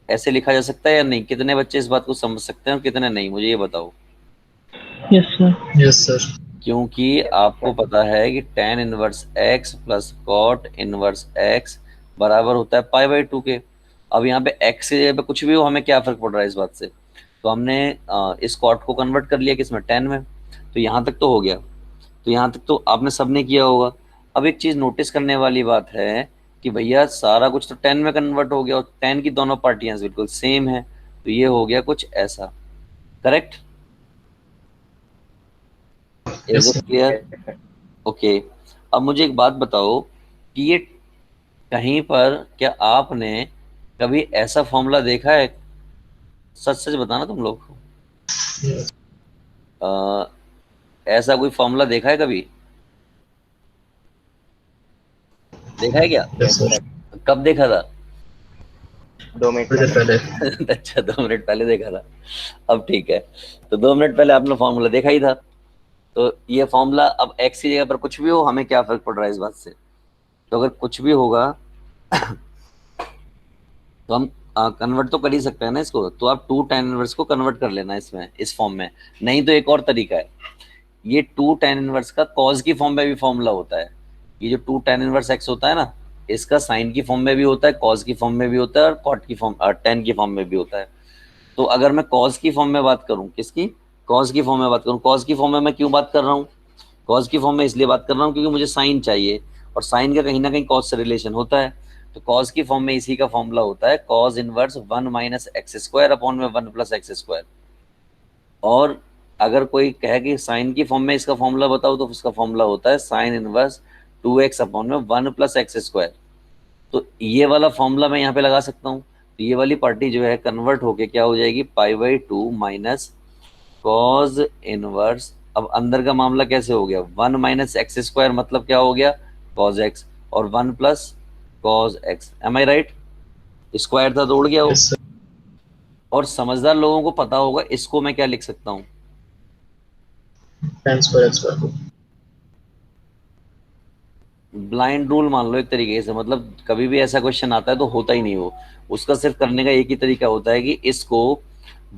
ऐसे लिखा जा सकता है या नहीं? कितने बच्चे इस बात को समझ सकते हैं और कितने नहीं, मुझे ये बताओ। Yes sir. Yes sir. क्योंकि आपको पता है कि tan inverse x plus cot inverse x बराबर होता है पाई बाई 2 के। अब यहाँ पे x की जगह पे कुछ भी हो, हमें क्या फर्क पड़ रहा है इस बात से? तो हमने इस cot को कन्वर्ट कर लिया किसमें, tan में। तो यहाँ तक तो हो गया, तो यहाँ तक तो आपने सबने किया होगा। अब एक चीज नोटिस करने वाली बात है कि भैया सारा कुछ तो tan में कन्वर्ट हो गया और tan की दोनों पार्टियां बिल्कुल सेम है, तो ये हो गया कुछ ऐसा, correct? Is Yes, it sir. Clear? Yes, sir. Okay, अब मुझे एक बात बताओ कि ये कहीं पर क्या आपने कभी ऐसा फॉर्मूला देखा है? सच सच बताना तुम लोग। Yes. अ, ऐसा कोई फॉर्मूला देखा है कभी? देखा है क्या? Yes, sir. कब देखा था? 2 मिनट थोड़ी देर पहले। पहले। अच्छा, 2 मिनट पहले देखा था। अब ठीक है, तो 2 मिनट पहले आपने फॉर्मूला देखा ही था। तो ये फॉर्मूला अब एक्स की जगह पर कुछ भी हो, हमें क्या फर्क पड़ रहा है इस बात से? तो अगर कुछ भी होगा तो हम कन्वर्ट तो कर ही सकते हैं ना इसको। तो आप टू tan इनवर्स को कन्वर्ट कर लेना इसमें, इस फॉर्म में। नहीं तो एक और तरीका है, ये टू tan इनवर्स का कॉज की फॉर्म में भी फॉर्मूला होता है। ये जो टू tan इनवर्स एक्स होता है ना, इसका साइन की फॉर्म में भी होता है, कॉज की फॉर्म में भी होता है, और कॉट की फॉर्म tan की फॉर्म में भी होता है। तो अगर मैं कॉज की फॉर्म में बात करूं, किसकी? कॉज की फॉर्म में बात करूं। कॉज की फॉर्म में मैं क्यों बात कर रहा हूँ? कॉज की फॉर्म में इसलिए बात कर रहा हूँ क्योंकि मुझे साइन चाहिए, और साइन का कहीं ना कहीं कॉज से रिलेशन होता है। तो कॉज की फॉर्म में इसी का फॉर्मूला होता है cos inverse 1 minus x square upon में 1 प्लस एक्स स्क्वायर। और अगर कोई कहे कि साइन की फॉर्म में इसका फॉर्मूला बताओ, तो उसका फॉर्मूला होता है साइन इनवर्स 2x अपॉन में 1 प्लस एक्स स्क्वायर। तो ये वाला फॉर्मूला मैं यहाँ पे लगा सकता हूँ। तो ये वाली पार्टी जो है कन्वर्ट होके क्या हो जाएगी, पाई/2 माइनस कॉज इनवर्स। अब अंदर का मामला कैसे हो गया, 1 माइनस एक्स स्क्वायर मतलब क्या हो गया, कॉज एक्स, और 1 plus cos x. M I right? Square था तो उड़ गया वो। Yes, sir. और समझदार लोगों को पता होगा इसको मैं क्या लिख सकता हूँ। Tan square x square. Blind rule मान लो एक तरीके से, मतलब कभी भी ऐसा क्वेश्चन आता है तो होता ही नहीं वो। उसका सिर्फ करने का एक ही तरीका होता है कि इसको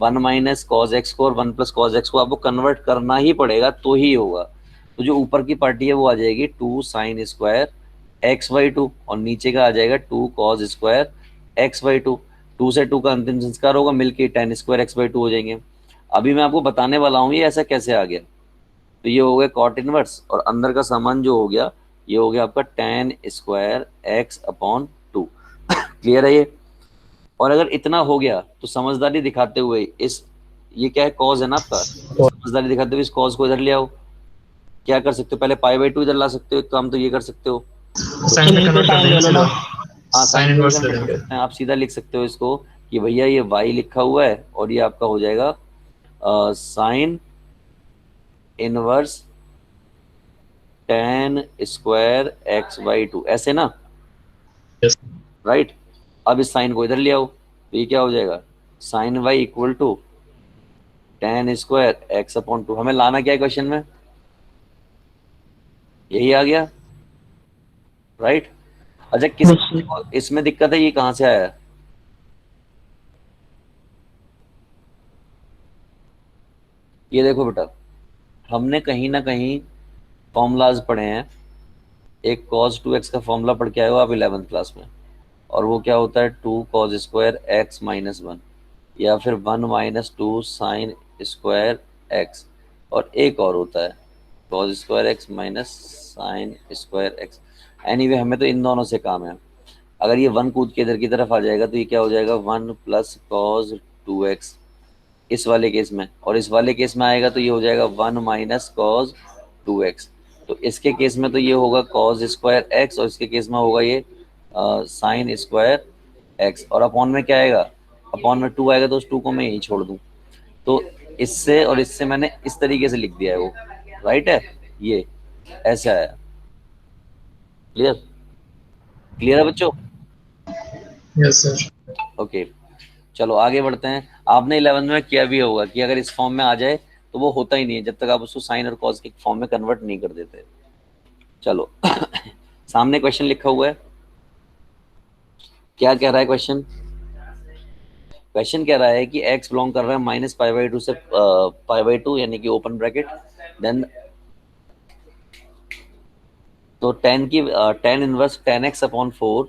1 माइनस कॉज एक्स को और 1 प्लस कॉज एक्स को आपको कन्वर्ट करना ही पड़ेगा, तो ही होगा। तो जो ऊपर की पार्टी है वो आ जाएगी 2 साइन स्क्वायर x/2, और नीचे का आ जाएगा 2 कॉज स्क्वायर x/2। 2 से 2 का अंतिम संस्कार होगा, मिलके tan स्क्वायर x/2 हो जाएंगे। अभी मैं आपको बताने वाला हूँ ये ऐसा कैसे आ गया। तो ये हो गया कॉट इनवर्स, और अंदर का सामान जो हो गया, ये हो गया आपका tan square x upon 2। Clear है ये? और अगर इतना हो गया तो समझदारी दिखाते हुए इस, ये क्या है, कॉज है ना आपका, तो समझदारी दिखाते हुए इस कॉज को इधर ले आओ। क्या कर सकते हो, पहले पाई/2 इधर ला सकते हो, एक काम तो ये कर सकते हो। Sin में यहीं पे कन्वर्ट कर साइन ले देंगे लो सीधा। ना। हाँ, Sin साइन को इनवर्स ले कन्वर्ट कर लेंगे। सकते हैं, आप सीधा लिख सकते हो इसको कि भैया ये y लिखा हुआ है, और ये आपका हो जाएगा sine inverse tan square x/2, ऐसे ना, Yes. राइट? अब इस साइन को इधर ले आओ, तो ये क्या हो जाएगा, sine y equal to tan square x upon 2। हमें लाना क्या है क्वेश्चन में, यही आ गया, राइट? अच्छा, बस इसमें दिक्कत है, ये कहाँ से आया? ये देखो बेटा, हमने कहीं ना कहीं फॉर्मूलाज पढ़े हैं। एक cos 2x का फॉर्मूला पढ़ के आए हो आप 11th क्लास में, और वो क्या होता है 2 cos स्क्वायर x माइनस 1, या फिर 1 माइनस 2 साइन स्क्वायर x, और एक और होता है cos square x minus sine square x। Anyway हमें तो इन दोनों से काम है। अगर ये 1 कूद के इधर की तरफ आ जाएगा तो ये क्या हो जाएगा, 1 प्लस कॉज 2x इस वाले केस में, और इस वाले केस में आएगा तो ये हो जाएगा 1 माइनस कॉज 2x। तो इसके केस में तो ये होगा कॉज स्क्वायर x, और इसके केस में होगा ये साइन स्क्वायर x, और अपॉन में क्या आएगा, अपॉन में 2 आएगा, तो उस 2 को मैं यहीं छोड़ दूं। तो इससे और इससे मैंने इस तरीके से लिख दिया है वो, राइट है? ये ऐसे आया। क्लियर? क्लियर है बच्चों? Yes, sir. ओके, चलो आगे बढ़ते हैं। आपने 11th में किया भी होगा कि अगर इस फॉर्म में आ जाए तो वो होता ही नहीं है जब तक आप उसको साइन और कॉस के फॉर्म में कन्वर्ट नहीं कर देते। चलो सामने क्वेश्चन लिखा हुआ है, क्या कह रहा है क्वेश्चन? क्वेश्चन कह रहा है कि x बिलोंग कर रहा है -π/2 से π/2, यानी कि ओपन ब्रैकेट, देन तो tan inverse tan x upon 4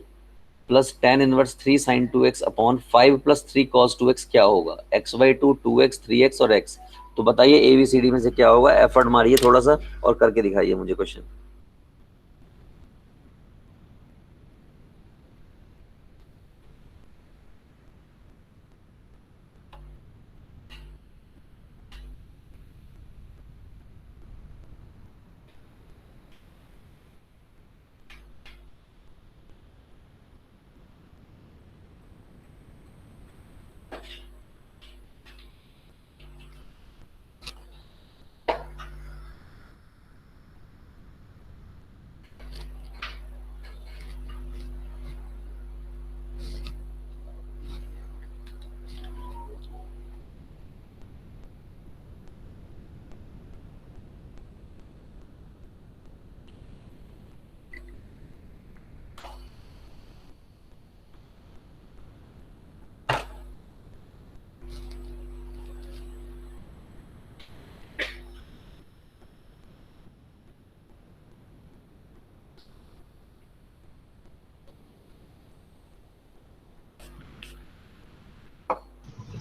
plus tan inverse 3 sin 2x upon 5 plus 3 cos 2x क्या होगा, x/2 2x 3x और x। तो बताइए ABCD में से क्या होगा, एफर्ट मारिए थोड़ा सा और करके दिखाइए मुझे क्वेश्चन।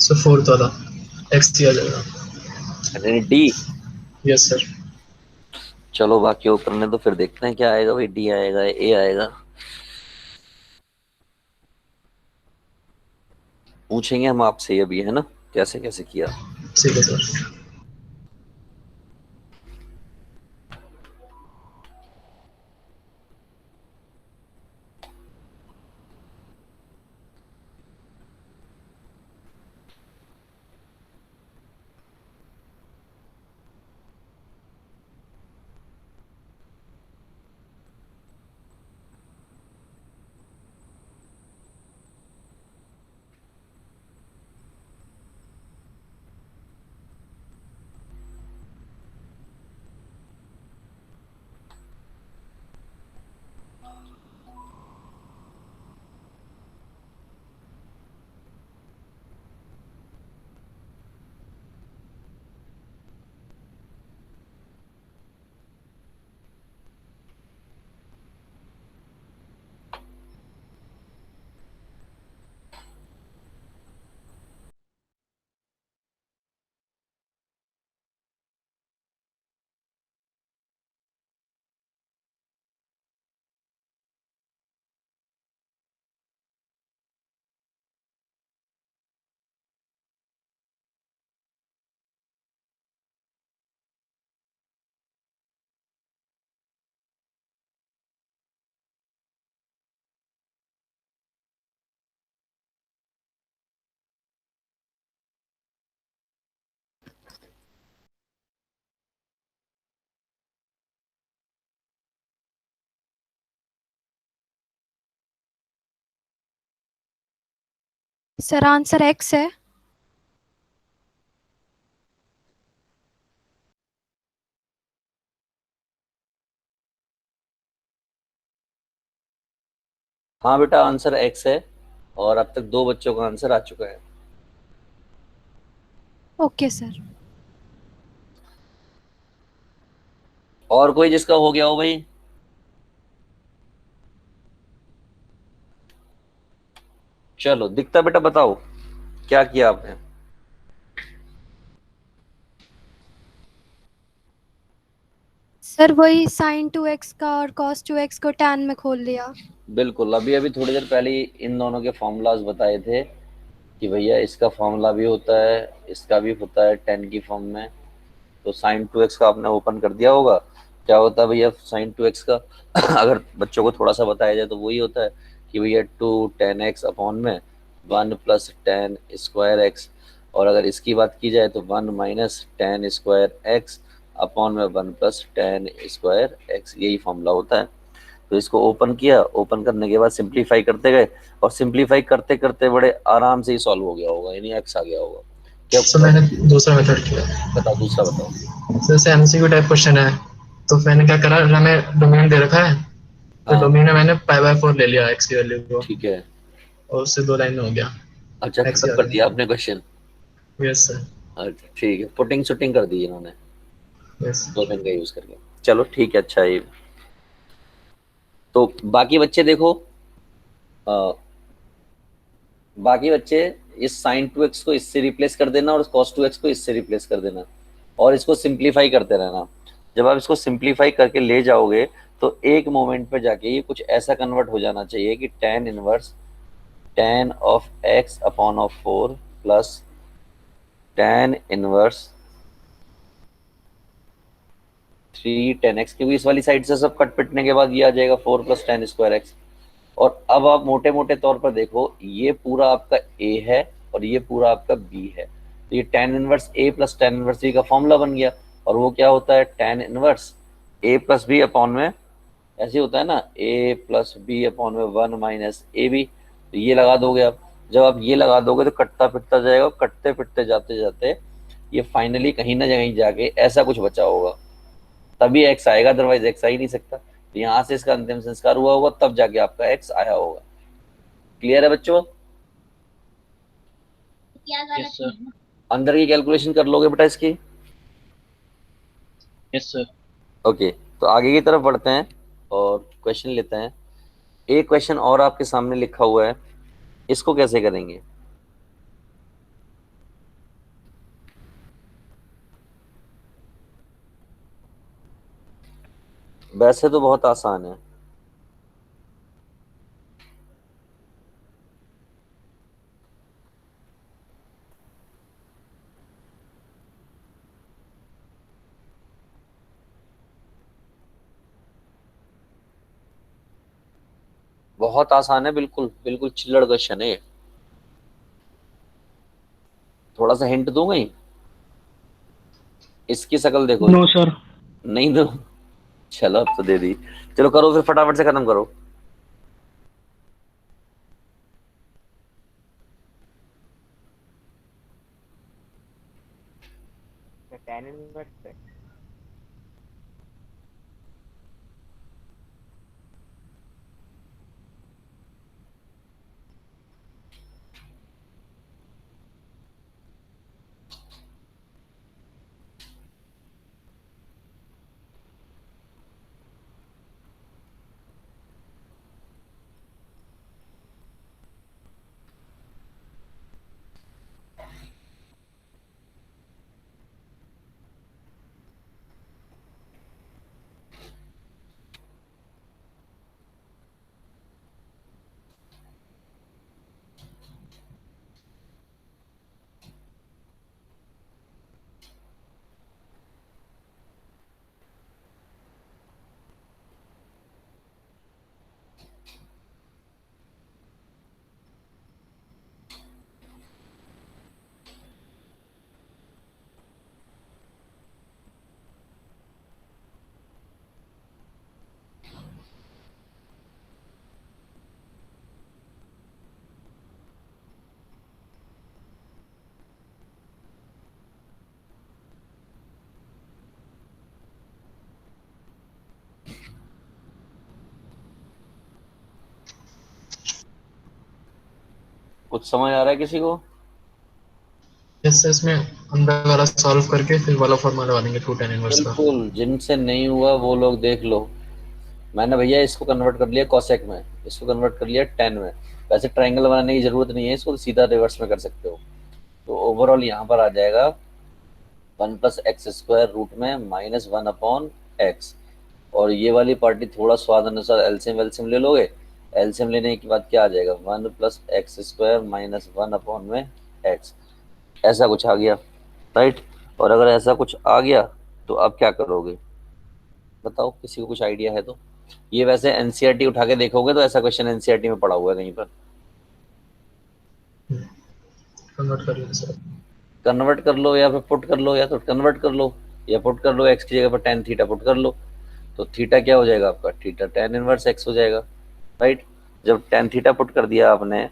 सो फोर्थ वाला एक्स ही आ जाएगा। डी। Yes sir. चलो बाकी वो करने तो फिर देखते हैं क्या आएगा भाई, डी आएगा ए आएगा, पूछेंगे हम आपसे अभी, है ना, कैसे कैसे किया। ठीक है सर। सर आंसर एक्स है। हाँ बेटा आंसर एक्स है, और अब तक 2 बच्चों का आंसर आ चुका है। Okay sir. और कोई जिसका हो गया हो भाई? चलो दिखता बेटा, बताओ क्या किया आपने। सर वही साइन 2x का और cos 2x को tan में खोल लिया। बिल्कुल, अभी अभी थोड़ी देर पहले ही इन दोनों के फॉर्मूलाज बताए थे कि भैया इसका फॉर्मूला भी होता है, इसका भी होता है 10 की फॉर्म में। तो साइन 2x का आपने ओपन कर दिया होगा। क्या होता है भैया साइन 2x का अगर बच्चों को थोड़ा सा बताया जाए तो वही होता है कि भैया 2 10x अपॉन में 1 प्लस 10 स्क्वायर एक्स, और अगर इसकी बात की जाए तो 1 माइनस 10 स्क्वायर एक्स अपॉन में 1 प्लस 10 स्क्वायर एक्स, यही फॉर्मूला होता है। तो इसको ओपन किया, ओपन करने के बाद सिंप्लीफाई करते गए, और सिंप्लीफाई करते करते बड़े आराम से ही सॉल्व हो गया होगा, यानी एक्स आ गया होगा। क्या सर मैंने दूसरा मेथड किया। बताओ, दूसरा बताओ। जैसे एमसीक्यू टाइप क्वेश्चन है, तो मैंने क्या करा, हमें डोमेन दे रखा है, तो हाँ डोमेन में मैंने पाई बाय 4 ले लिया एक्स की वैल्यू को, ठीक है। और उससे 2 लाइन में हो गया। अच्छा एक्स खत्म ही आ कर दिया गया। आपने क्वेश्चन। Yes sir. अच्छा ठीक है, पुटिंग शूटिंग कर दी इन्होंने यस। दो पेन का यूज करके। चलो ठीक है, अच्छा है। तो बाकी बच्चे देखो, आ, बाकी बच्चे इस साइन 2x को इससे रिप्लेस कर देना और cos 2x को इससे रिप्लेस कर देना, और इसको सिंप्लीफाई करते रहना। जब आप इसको सिंप्लीफाई करके ले जाओगे तो एक मोमेंट पे जाके ये कुछ ऐसा कन्वर्ट हो जाना चाहिए कि tan inverse tan of x upon of 4 plus tan inverse 3 tan x, क्योंकि इस वाली साइड से सब कट पिटने के बाद ये आ जाएगा 4 प्लस tan स्क्वायर एक्स। और अब आप मोटे मोटे तौर पर देखो, ये पूरा आपका a है और ये पूरा आपका b है, तो ये tan inverse a plus tan inverse b का फॉर्मूला बन गया। और वो क्या होता है, tan inverse a plus b upon में, ऐसे होता है ना, a प्लस बी अपॉन में 1 माइनस ए बी। तो ये लगा दोगे आप, जब आप ये लगा दोगे तो कटता पिटता जाएगा, कटते पिटते जाते जाते ये फाइनली कहीं ना कहीं जाके ऐसा कुछ बचा होगा, तभी एक्स आएगा, अदरवाइज एक्स आ ही नहीं सकता। तो यहाँ से इसका अंतिम संस्कार हुआ होगा, तब जाके आपका एक्स आया होगा। क्लियर है बच्चों? Yes sir. अंदर की कैलकुलेशन कर लोगे बेटा इसकी? Yes sir. ओके, तो आगे की तरफ बढ़ते हैं और क्वेश्चन लेते हैं। एक क्वेश्चन और आपके सामने लिखा हुआ है, इसको कैसे करेंगे? वैसे तो बहुत आसान है। बहुत आसान है, बिल्कुल बिल्कुल चिल्लड़ क्वेश्चन है ये। थोड़ा सा हिंट दूंगा ही, इसकी शक्ल देखो। No sir. नहीं दो, चलो अब तो दे दी। चलो करो फिर, फटाफट से खत्म करो। tan इनवर्स है। कुछ समझ आ रहा है किसी को? जैसे इसमें अंदर वाला सॉल्व करके फिर वाला फॉर्मूला बनेंगे 2 tan इनवर्स का। बिल्कुल, जिनसे नहीं हुआ वो लोग देख लो। मैंने भैया इसको कन्वर्ट कर लिया कोसेक में, इसको कन्वर्ट कर लिया टेन में। वैसे ट्रायंगल बनाने की जरूरत नहीं है, इसको सीधा रिवर्स में कर सकते हो। तो ओवरऑल यहाँ पर आ जाएगा 1+x² रूट में -1/x। और ये वाली पार्टी थोड़ा स्वाद अनुसार एलसीएम वेलसीएम ले लोगे। एलसीएम लेने के बाद क्या आ जाएगा, 1+x² -1/x। ऐसा कुछ आ गया, राइट। और अगर ऐसा कुछ आ गया तो अब क्या करोगे बताओ, किसी को कुछ आइडिया है तो? ये वैसे एनसीईआरटी उठा के देखोगे तो ऐसा क्वेश्चन एनसीईआरटी में पड़ा हुआ है कहीं पर। कन्वर्ट कर लेंगे सर। कन्वर्ट कर लो या फिर पुट कर लो, या तो कन्वर्ट कर लो या पुट कर लो। एक्स की जगह पर टेन थीटा पुट कर लो, तो थीटा क्या हो जाएगा आपका, थीटा टेन इनवर्स एक्स हो जाएगा, राइट। जब टेन थीटा पुट कर दिया आपने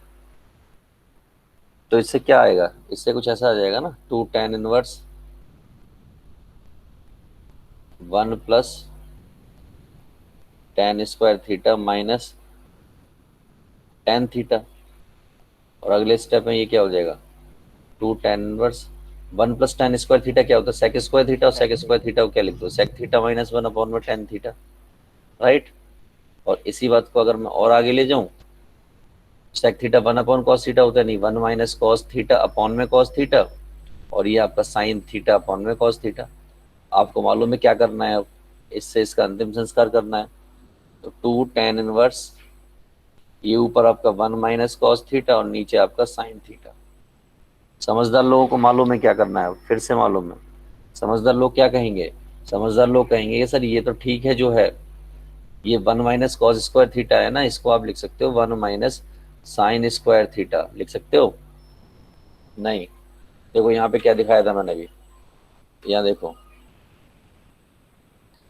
तो इससे क्या आएगा, इससे कुछ ऐसा आ जाएगा ना, 2 tan inverse 1+tan² theta minus tan theta. और अगले स्टेप में ये क्या हो जाएगा, 2 tan इनवर्स 1+tan² थीटा क्या होता है, sec² थीटा। और sec² थीटा को क्या लिख दो, sec theta -1/tan theta, right. और इसी बात को अगर मैं और आगे ले जाऊं, sec थीटा 1/cos थीटा होता है, नहीं 1 - cos थीटा अपॉन में cos थीटा। और ये आपका sin थीटा अपॉन में cos थीटा। आपको मालूम है क्या करना है अब, इससे इसका अंतिम संस्कार करना है। तो 2 tan इनवर्स, ये ऊपर आपका 1 - cos थीटा और नीचे आपका sin थीटा। समझदार लोगों को मालूम है क्या करना है, फिर से मालूम है। समझदार लोग क्या कहेंगे, समझदार लोग कहेंगे कि सर ये तो ठीक है जो है, ये 1 - cos² थीटा है ना, इसको आप लिख सकते हो 1 - sin² थीटा लिख सकते हो। नहीं, देखो यहाँ पे क्या दिखाया था मैंने अभी, यहाँ देखो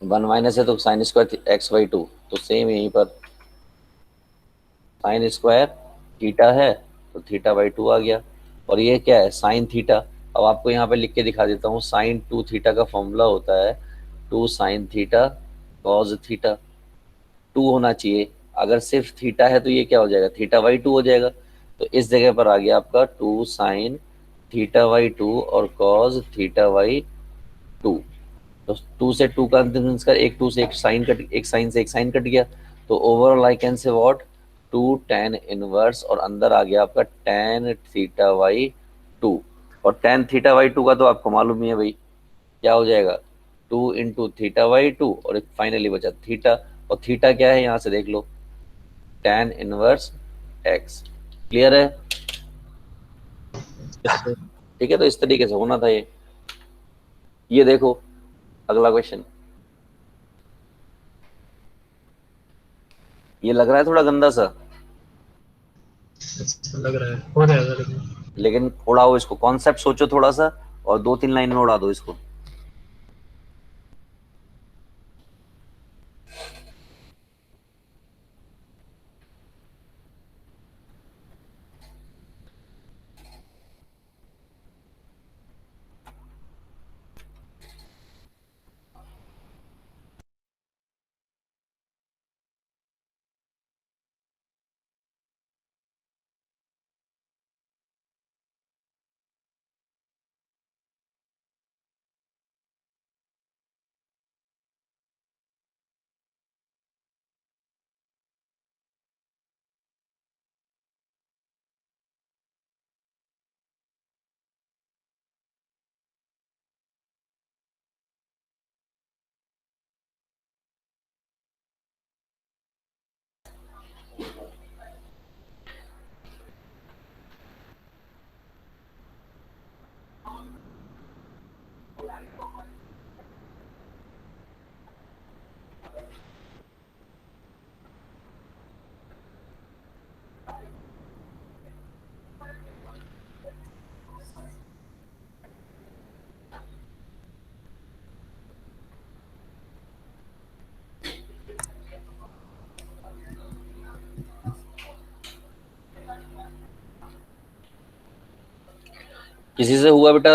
1 - है तो sin² x/2, तो सेम यहीं पर sin² थीटा है तो θ/2 आ गया। और ये क्या है, sin थीटा। अब आपको यहाँ पे लिख के दिखा देता हूँ, sin 2 थीटा का फॉर्मूला होता है 2 sin थीटा cos थीटा। 2 होना चाहिए, अगर सिर्फ थीटा है तो ये क्या हो जाएगा, θ/2 हो जाएगा। तो इस जगह पर आ गया आपका 2 sin θ/2 और cos θ/2। तो 2 से 2 का अंतिम संस्कार, एक 2 से एक साइन कट, एक साइन से एक साइन कट गया। तो overall I can say what, 2 tan inverse और अंदर आ गया आपका tan θ/2। और tan θ/2 का तो आपको मालूम ही है भाई, क्या हो जाएगा 2 इंटू थीटा बाई 2 और एक फाइनली बचा थीटा, और थीटा क्या है यहाँ से देख लो, tan इनवर्स x। क्लियर है? ठीक है, तो इस तरीके से होना था ये देखो अगला क्वेश्चन। ये लग रहा है थोड़ा गंदा सा, अच्छा लग रहा है, हो जाएगा लेकिन उड़ाओ इसको, कॉन्सेप्ट सोचो थोड़ा सा और 2-3 लाइन में उड़ा दो इसको। किसी से हुआ बेटा?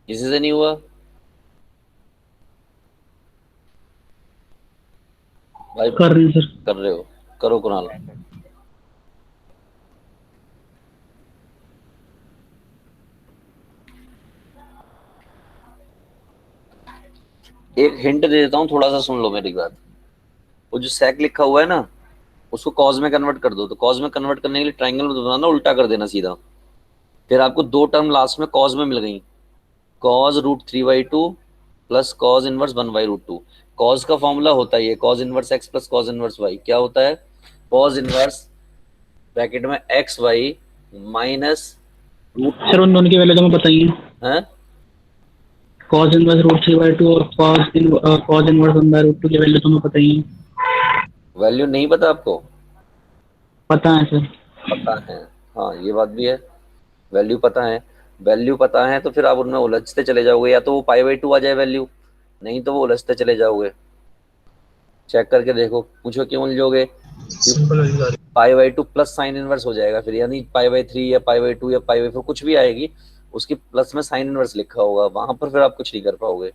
किसी से नहीं हुआ भाई? कर रहे हैं सर। कर रहे हो, करो कुणाल। एक हिंट दे देता हूँ, थोड़ा सा सुन लो मेरी बात। वो जो सेक लिखा हुआ है ना, उसको कॉज में कन्वर्ट कर दो। तो कॉज में कन्वर्ट करने के लिए ट्रायंगल में बनाना, उल्टा कर देना सीधा। फिर आपको दो टर्म लास्ट में कॉज में मिल गई, cos root 3/2 plus cos inverse 1/√2। Cos का फॉर्मूला होता है ये, cos inverse x plus cos inverse y. क्या होता है? कॉज इनवर्स ब्रैकेट में x y minus root. Sir उन दोनों की वैल्यू तो हमें बताइए। हैं? cos इनवर्स √3/2 और cos इनवर्स 1/√2 की वैल्यू तो हमें बताइए। वैल्यू नहीं पता आपको? पता है सर। पता है, हाँ ये बात भी है, वैल्यू पता है। वैल्यू पता है तो फिर आप उनमें उलझते चले जाओगे, या तो वो π/2 आ जाए वैल्यू, नहीं तो वो उलझते चले जाओगे। चेक करके देखो, पूछो क्यों उलझोगे? सिंपल π/2 प्लस साइन इनवर्स हो जाएगा फिर, यानी π/3 या π/2 या π/4 कुछ भी आएगी, उसकी प्लस में साइन इनवर्स लिखा होगा, वहां पर फिर आप कुछ नहीं कर पाओगे।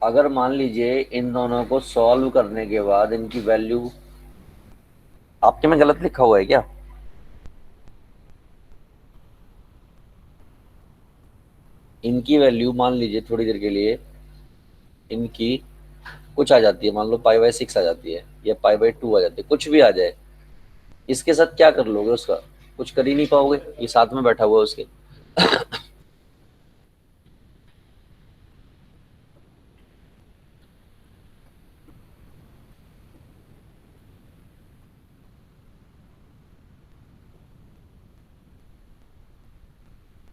अगर मान लीजिए इन दोनों को सॉल्व करने के बाद इनकी वैल्यू, आपके में गलत लिखा हुआ है क्या? इनकी वैल्यू मान लीजिए थोड़ी देर के लिए इनकी कुछ आ जाती है, मान लो π/6 आ जाती है या π/2 आ जाती है, कुछ भी आ जाए, इसके साथ क्या कर लोगे? उसका कुछ कर ही नहीं पाओगे, ये साथ में बैठा हुआ है उसके।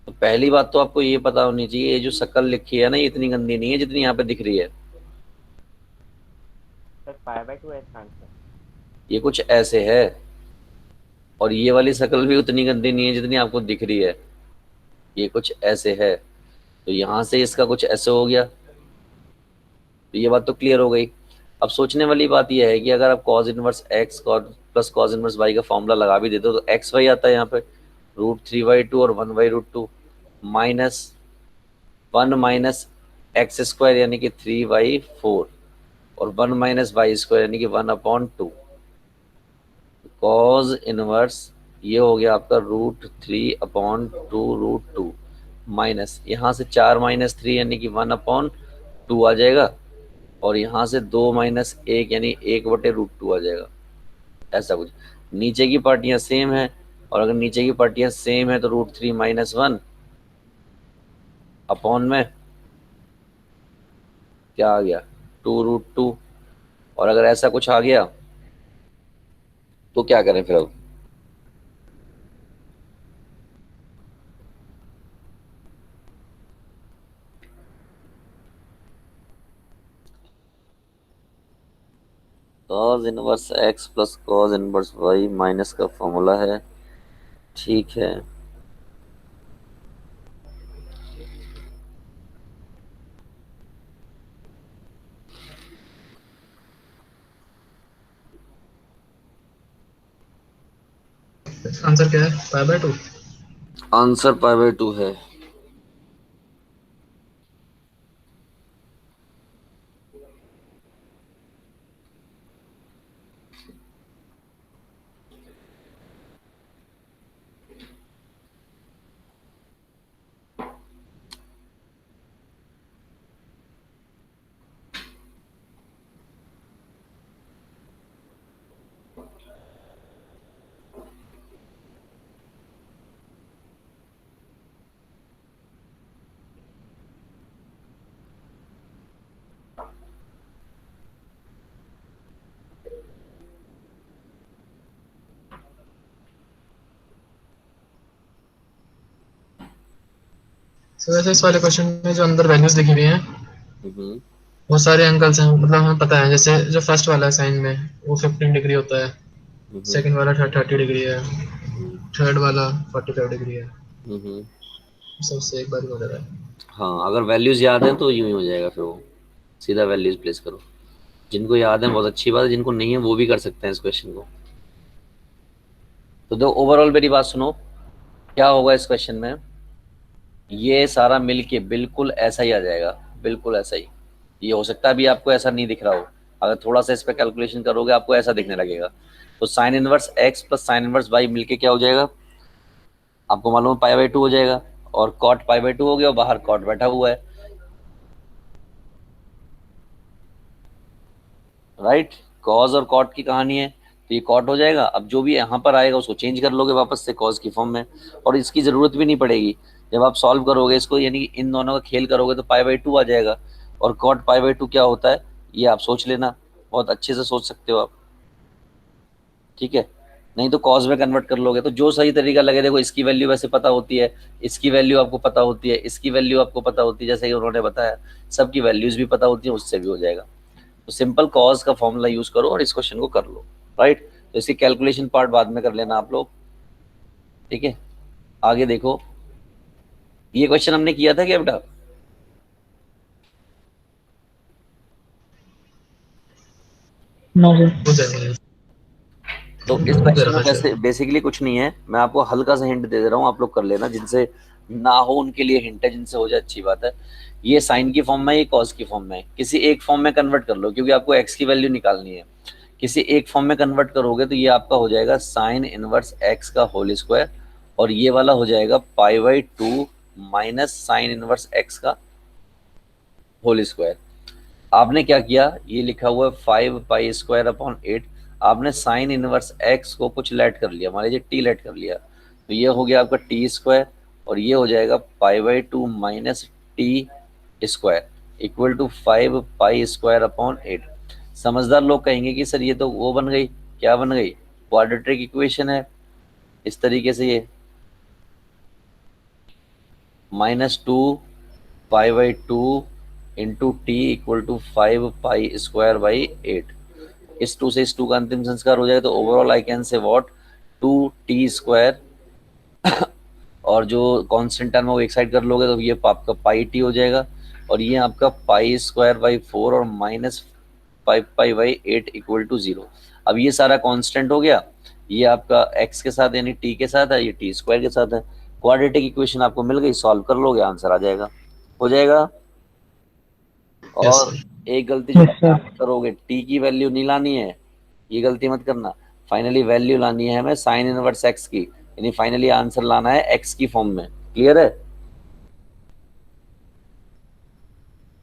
तो पहली बात तो आपको ये पता होनी चाहिए, ये जो शक्ल लिखी है ना, ये इतनी गंदी नहीं है जितनी यहाँ पे दिख रही है। सर π/2 है इसका आंसर। ये कुछ ऐसे है, और ये वाली शक्ल भी उतनी गंदी नहीं है जितनी आपको दिख रही है, ये कुछ ऐसे है। तो यहाँ से इसका कुछ ऐसे हो गया, तो ये बात तो क्लियर हो गई। अब सोचने वाली बात यह है कि अगर आप cos inverse x plus cos inverse y का फॉर्मूला लगा भी देते हो तो एक्स वाई आता है यहाँ पे, √3/2 और 1/√2 माइनस 1 माइनस x² यानी कि 3/4 और 1 माइनस y² यानी कि 1/2। कॉज इनवर्स ये हो गया आपका √3/2 माइनस यहाँ से 4 माइनस 3 यानी कि 1/2 आ जाएगा, और यहाँ से 2 माइनस 1 यानी 1/√2 आ जाएगा। ऐसा कुछ नीचे की पार्टियां सेम है, और अगर नीचे की पार्टियां सेम है तो √3 - 1 अपॉन में क्या आ गया 2√2। और अगर ऐसा कुछ आ गया तो क्या करें फिर अब? cos inverse x plus cos inverse y minus का फॉर्मूला है, ठीक है। आंसर क्या है? π/2। आंसर π/2 है। तो वैसे इस वाले क्वेश्चन में जो अंदर वैल्यूज लिखी हुई हैं हम्म, वो सारे एंगल्स हैं, मतलब हमें पता है। जैसे जो फर्स्ट वाला साइन में वो 15 डिग्री होता है, सेकंड वाला 30 डिग्री है, थर्ड वाला 45 डिग्री है। हम्म। सबसे एक बार ही हो जाता है। हाँ, अगर वैल्यूज याद है तो यूं ही हो जाएगा, फिर वो सीधा वैल्यूज प्लेस करो। जिनको याद है बहुत अच्छी बात है, जिनको नहीं है वो भी कर सकते हैं इस क्वेश्चन को। तो दो ओवरऑल मेरी बात सुनो, क्या होगा इस क्वेश्चन में, ये सारा मिलके बिल्कुल ऐसा ही आ जाएगा, बिल्कुल ऐसा ही। ये हो सकता है अभी आपको ऐसा नहीं दिख रहा हो, अगर थोड़ा सा इस पर कैलकुलेशन करोगे आपको ऐसा दिखने लगेगा। तो sine inverse x plus sine inverse y मिलके क्या हो जाएगा, आपको मालूम है π/2 हो जाएगा, और cot π/2 हो गया, और बाहर cot बैठा हुआ है, राइट। कॉज और कॉट की कहानी है, तो ये कॉट हो जाएगा। अब जो भी यहाँ पर आएगा उसको चेंज कर लोगे वापस से कॉज की फॉर्म में, और इसकी जरूरत भी नहीं पड़ेगी। जब आप सॉल्व करोगे इसको, यानी कि इन दोनों का खेल करोगे, तो π/2 आ जाएगा। और कॉट π/2 क्या होता है ये आप सोच लेना, बहुत अच्छे से सोच सकते हो आप, ठीक है। नहीं तो कॉज में कन्वर्ट कर लोगे, तो जो सही तरीका लगे। देखो इसकी वैल्यू वैसे पता होती है, इसकी वैल्यू आपको पता होती है, इसकी वैल्यू आपको पता होती है, जैसे कि उन्होंने बताया सबकी वैल्यूज भी पता होती है, उससे भी हो जाएगा। तो सिंपल कॉज का फॉर्मूला यूज करो और इस क्वेश्चन को कर लो, राइट। तो इसकी कैलकुलेशन पार्ट बाद में कर लेना आप लोग, ठीक है। आगे देखो, ये क्वेश्चन हमने किया था क्या बेटा? No sir. हो जाएगा। तो इस क्वेश्चन में वैसे बेसिकली कुछ नहीं है, मैं आपको हल्का सा हिंट दे दे रहा हूँ, आप लोग कर लेना। जिनसे ना हो उनके लिए हिंट है, जिनसे हो जाए अच्छी बात है। ये साइन की फॉर्म में, ये कॉस की फॉर्म में, किसी एक फॉर्म में कन्वर्ट कर लो, क्योंकि आपको एक्स की वैल्यू निकालनी है। किसी एक फॉर्म में कन्वर्ट करोगे तो ये आपका हो जाएगा साइन इनवर्स एक्स का होल स्क्वायर, और ये वाला हो जाएगा π/2 माइनस साइन इनवर्स एक्स का होल स्क्वायर। आपने क्या किया, ये लिखा हुआ है 5π²/8, आपने साइन इनवर्स एक्स को कुछ लेट कर लिया, मान लीजिए टी लेट कर लिया, तो ये हो गया आपका t², और ये हो जाएगा π/2 minus T square equal to 5π²/8। समझदार लोग कहेंगे कि सर ये तो वो बन गई, क्या बन गई, क्वाड्रेटिक इक्वेशन है। इस तरीके से ये -2π/2 इंटू टी इक्वल टू 5π²/8। इस 2 से इस 2 का अंतिम संस्कार हो जाए, तो overall I can say what 2t², और जो कांस्टेंट टर्म है वो एक साइड कर लोगे तो ये आपका πt हो जाएगा, और ये आपका π²/4 और माइनस 5π/8 इक्वल टू 0। अब ये सारा कांस्टेंट हो गया, ये आपका x के साथ यानी t के साथ है, ये t² के साथ है। क्वाड्रेटिक इक्वेशन आपको मिल गई, सॉल्व कर लोगे आंसर आ जाएगा, हो जाएगा। और एक गलती जो Yes, sir. करोगे, t की वैल्यू नहीं लानी है, ये गलती मत करना। फाइनली वैल्यू लानी है हमें साइन इनवर्स एक्स की, यानी फाइनली आंसर लाना है एक्स की फॉर्म में। क्लियर है?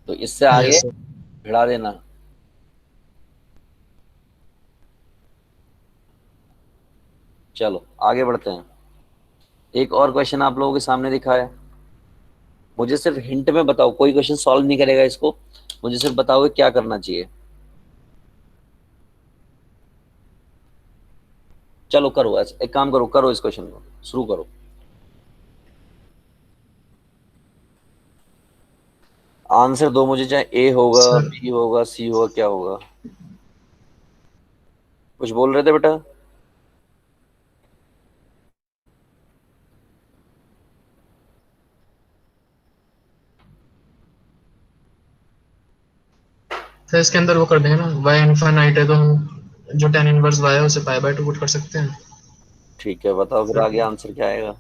तो इससे आगे यस सर। भिड़ा देना। चलो आगे बढ़ते हैं। एक और क्वेश्चन आप लोगों के सामने दिखा है, मुझे सिर्फ हिंट में बताओ, कोई क्वेश्चन सॉल्व नहीं करेगा इसको, मुझे सिर्फ बताओ कि क्या करना चाहिए। चलो करो, एक काम करो, करो इस क्वेश्चन को शुरू करो। आंसर दो मुझे, चाहे ए होगा, सर बी होगा, सी होगा, क्या होगा। कुछ बोल रहे थे बेटा? सर इसके अंदर वो कर देंगे ना, y इनफाइनाइट है तो हम जो tan इनवर्स y है उसे पाई बाय 2 पुट कर सकते हैं। ठीक है, बताओ फिर फिर आगे आंसर क्या आएगा।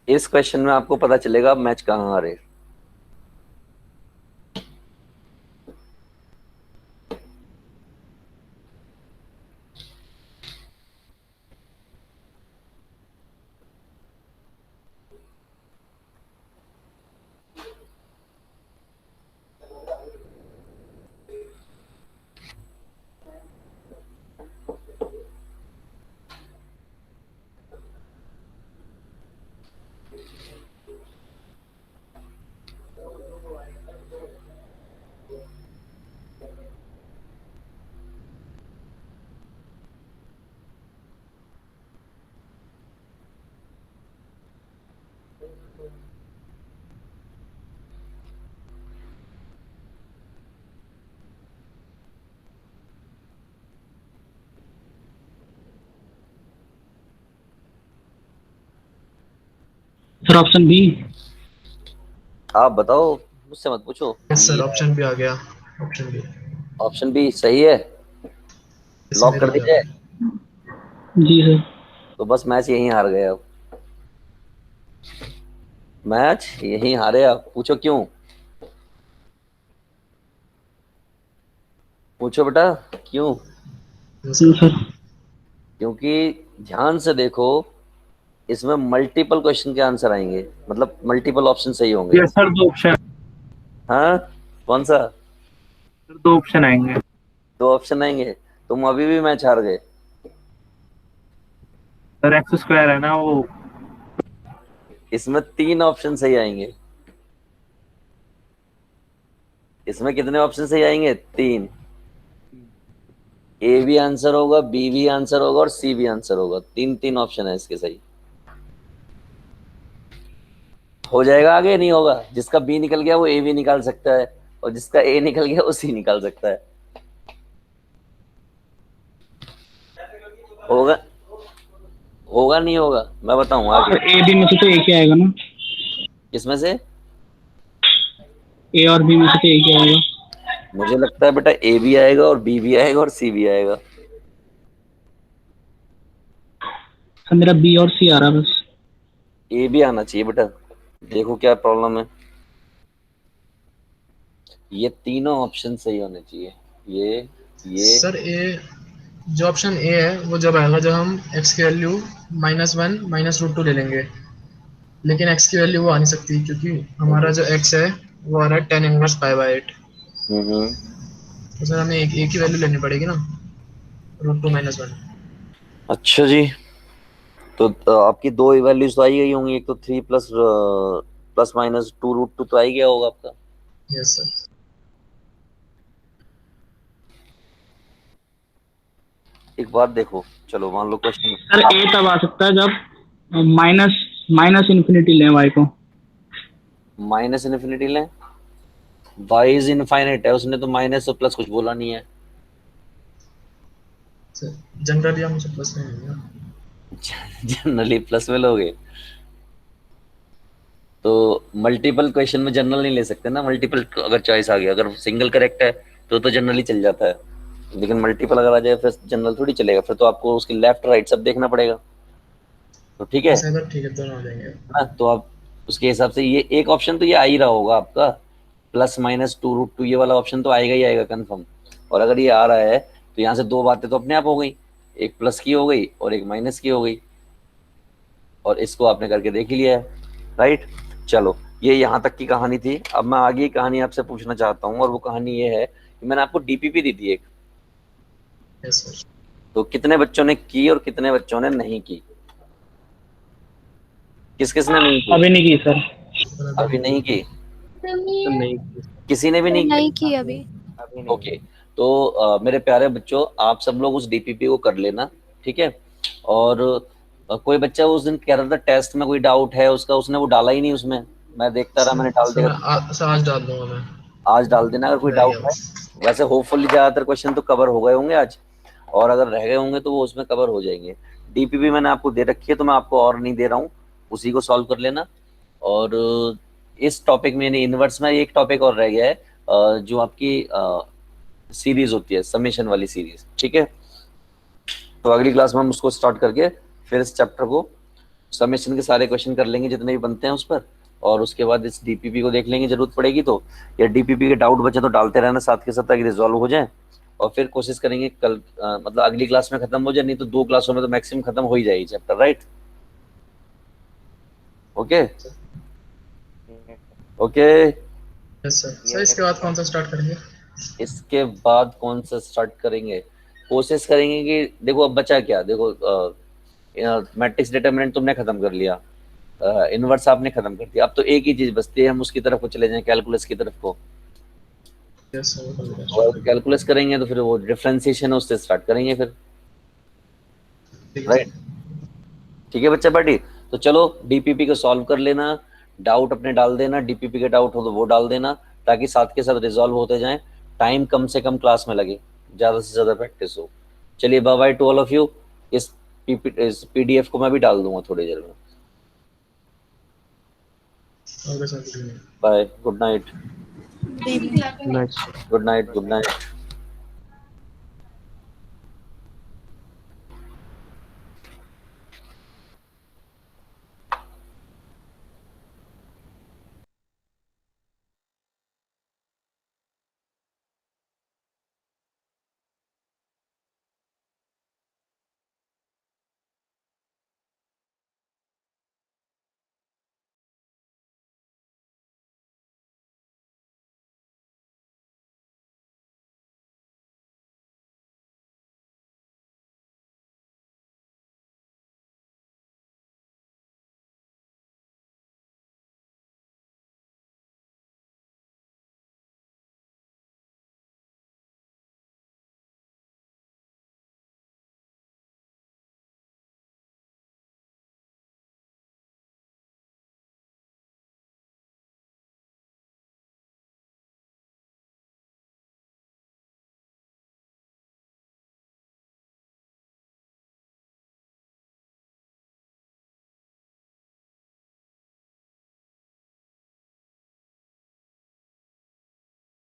इस क्वेश्चन में आपको पता चलेगा मैच कहाँ आ रहे। Sir option B. आप बताओ, मुझसे मत पूछो। यस सर, ऑप्शन भी आ गया, ऑप्शन भी ऑप्शन बी सही है, लॉक कर मेरा भी आ दीजिए। गया। जी सर। तो बस मैच यहीं हार गए अब, मैच यहीं हारे। अब पूछो क्यों, पूछो बेटा क्यों। यस जी सर। सर। क्योंकि ध्यान से देखो, इसमें मल्टीपल क्वेश्चन के आंसर आएंगे, मतलब मल्टीपल ऑप्शन सही होंगे। Yes sir, 2 option. हाँ, कौन सा? सर 2 ऑप्शन आएंगे। दो ऑप्शन आएंगे, तुम अभी भी मैच हार गए। सर एक्स स्क्वायर है ना वो। इसमें 3 ऑप्शन सही आएंगे। इसमें कितने ऑप्शन सही आएंगे? 3। ए भी आंसर होगा, बी भी आंसर होगा और सी भी आंसर होगा। 3 ऑप्शन है इसके सही। हो जाएगा आगे, नहीं होगा? जिसका बी निकल गया वो ए भी निकाल सकता है, और जिसका ए निकल गया वो सी निकाल सकता है। होगा, होगा नहीं होगा, मैं बताऊं आगे। सर ए बी में से तो एक ही आएगा ना। किसमें से? ए और बी में से तो एक ही आएगा। मुझे लगता है बेटा ए भी आएगा और बी भी आएगा और सी भी आएगा। सर मेरा बी और सी आ रहा है बस। ए भी आना चाहिए बेटा, देखो क्या प्रॉब्लम है। ये तीनों ऑप्शन सही होने चाहिए। ये सर ए, जो ऑप्शन ए है वो जब आएगा जब हम x की वैल्यू -1 -√2 ले लेंगे, लेकिन x की वैल्यू वो आ नहीं सकती क्योंकि हमारा जो x है वो आ रहा है tan इनवर्स π/8। तो सर हमें एक ही वैल्यू लेनी पड़ेगी ना, √2 -1। अच्छा जी, तो आपकी दो वैल्यूज तो आई गई होंगी, एक तो 3 प्लस माइनस 2√2 तो आई गया होगा आपका। Yes sir. एक बात देखो, चलो मान लो क्वेश्चन सर ए तब आ सकता है जब माइनस इन्फिनिटी लें y को। माइनस इन्फिनिटी लें, वाई इज इनफाइनाइट है, उसने तो माइनस और प्लस कुछ बोला नहीं है। जनरली हम उसे प्लस में लेंगे ना। जनरली प्लस में लोगे तो मल्टीपल क्वेश्चन में जनरल नहीं ले सकते ना। मल्टीपल अगर चॉइस आ गया, अगर सिंगल करेक्ट है तो जनरली चल जाता है, लेकिन मल्टीपल अगर आ जाए फिर जनरल थोड़ी चलेगा, फिर तो आपको उसकी लेफ्ट राइट सब देखना पड़ेगा। तो ठीक है सर ठीक है, दोनों आ जाएंगे। ना, तो आप उसके हिसाब से ये एक ऑप्शन तो ये आ ही रहा होगा आपका, +-2√2 ये वाला ऑप्शन तो आएगा ही आएगा कंफर्म। और अगर ये आ रहा है तो यहाँ से दो बातें तो अपने आप हो गई, एक प्लस की हो गई और एक माइनस की हो गई, और इसको आपने करके देख ही लिया है, राइट। चलो ये यहाँ तक की कहानी थी। अब मैं आगे की कहानी आपसे पूछना चाहता हूँ, और वो कहानी ये है कि मैंने आपको डीपीपी दी थी एक, यस सर। तो कितने बच्चों ने की और कितने बच्चों ने नहीं की? किस किसने नहीं की? अभी नहीं की सर। अभी नहीं की, नहीं, किसी ने भी नहीं नहीं की? की अभी। अभी नहीं। ओके, तो मेरे प्यारे बच्चों, आप सब लोग उस डीपीपी को कर लेना, ठीक है। और कोई बच्चा उस दिन कह रहा था टेस्ट में कोई डाउट है उसका, उसने वो डाला ही नहीं उसमें, मैं देखता रहा, मैंने डाल दिया। सर आज डाल दूंगा मैं। आज डाल देना अगर कोई रह डाउट गया है। बस। वैसे होपफुली ज्यादातर क्वेश्चन तो कवर हो गए होंगे आज, और अगर रह गए होंगे तो वो उसमें कवर हो जाएंगे। डीपीपी मैंने आपको दे रखी है, तो मैं आपको और नहीं दे रहा हूँ, उसी को सॉल्व कर लेना। और इस टॉपिक में यानी इनवर्स में एक टॉपिक और रह गया है, जो आपकी सीरीज होती है, समेशन वाली सीरीज, ठीक है। तो अगली क्लास में हम उसको स्टार्ट करके फिर इस चैप्टर को समेशन के सारे क्वेश्चन कर लेंगे जितने भी बनते हैं उस पर, और उसके बाद इस डीपीपी को देख लेंगे जरूरत पड़ेगी तो, या डीपीपी के डाउट बचे तो डालते रहना साथ के साथ ताकि रिजॉल्व हो जाए। और फिर कोशिश करेंगे कल मतलब अगली क्लास में खत्म हो जाए, नहीं तो 2 क्लासों में तो मैक्सिमम खत्म हो ही जाएगी chapter, right. Okay okay. Yes sir. Sir इसके बाद कौन सा स्टार्ट करेंगे? इसके बाद कौन सा स्टार्ट करेंगे? कोशिश करेंगे कि देखो अब बचा क्या, देखो मैट्रिक्स डिटरमिनेंट तुमने खत्म कर लिया, इनवर्स आपने खत्म कर दिया, अब तो एक ही चीज बचती है, हम उसकी तरफ को चले जाएं, कैलकुलस की तरफ को। Yes sir. और कैलकुलस करेंगे तो फिर वो डिफरेंशिएशन है उससे स्टार्ट करेंगे फिर, राइट। ठीक है बच्चा पार्टी, तो चलो डीपीपी को सॉल्व कर लेना, डाउट अपने डाल देना, डीपीपी के डाउट हो तो वो डाल देना, ताकि साथ के साथ रिजॉल्व होते जाएं, टाइम कम से कम क्लास में लगे, ज्यादा से ज्यादा प्रैक्टिस हो। चलिए bye bye to all of you. इस पीडीएफ को मैं भी डाल दूंगा थोड़ी देर में। Okay sir. Bye, good night, next good night, good night.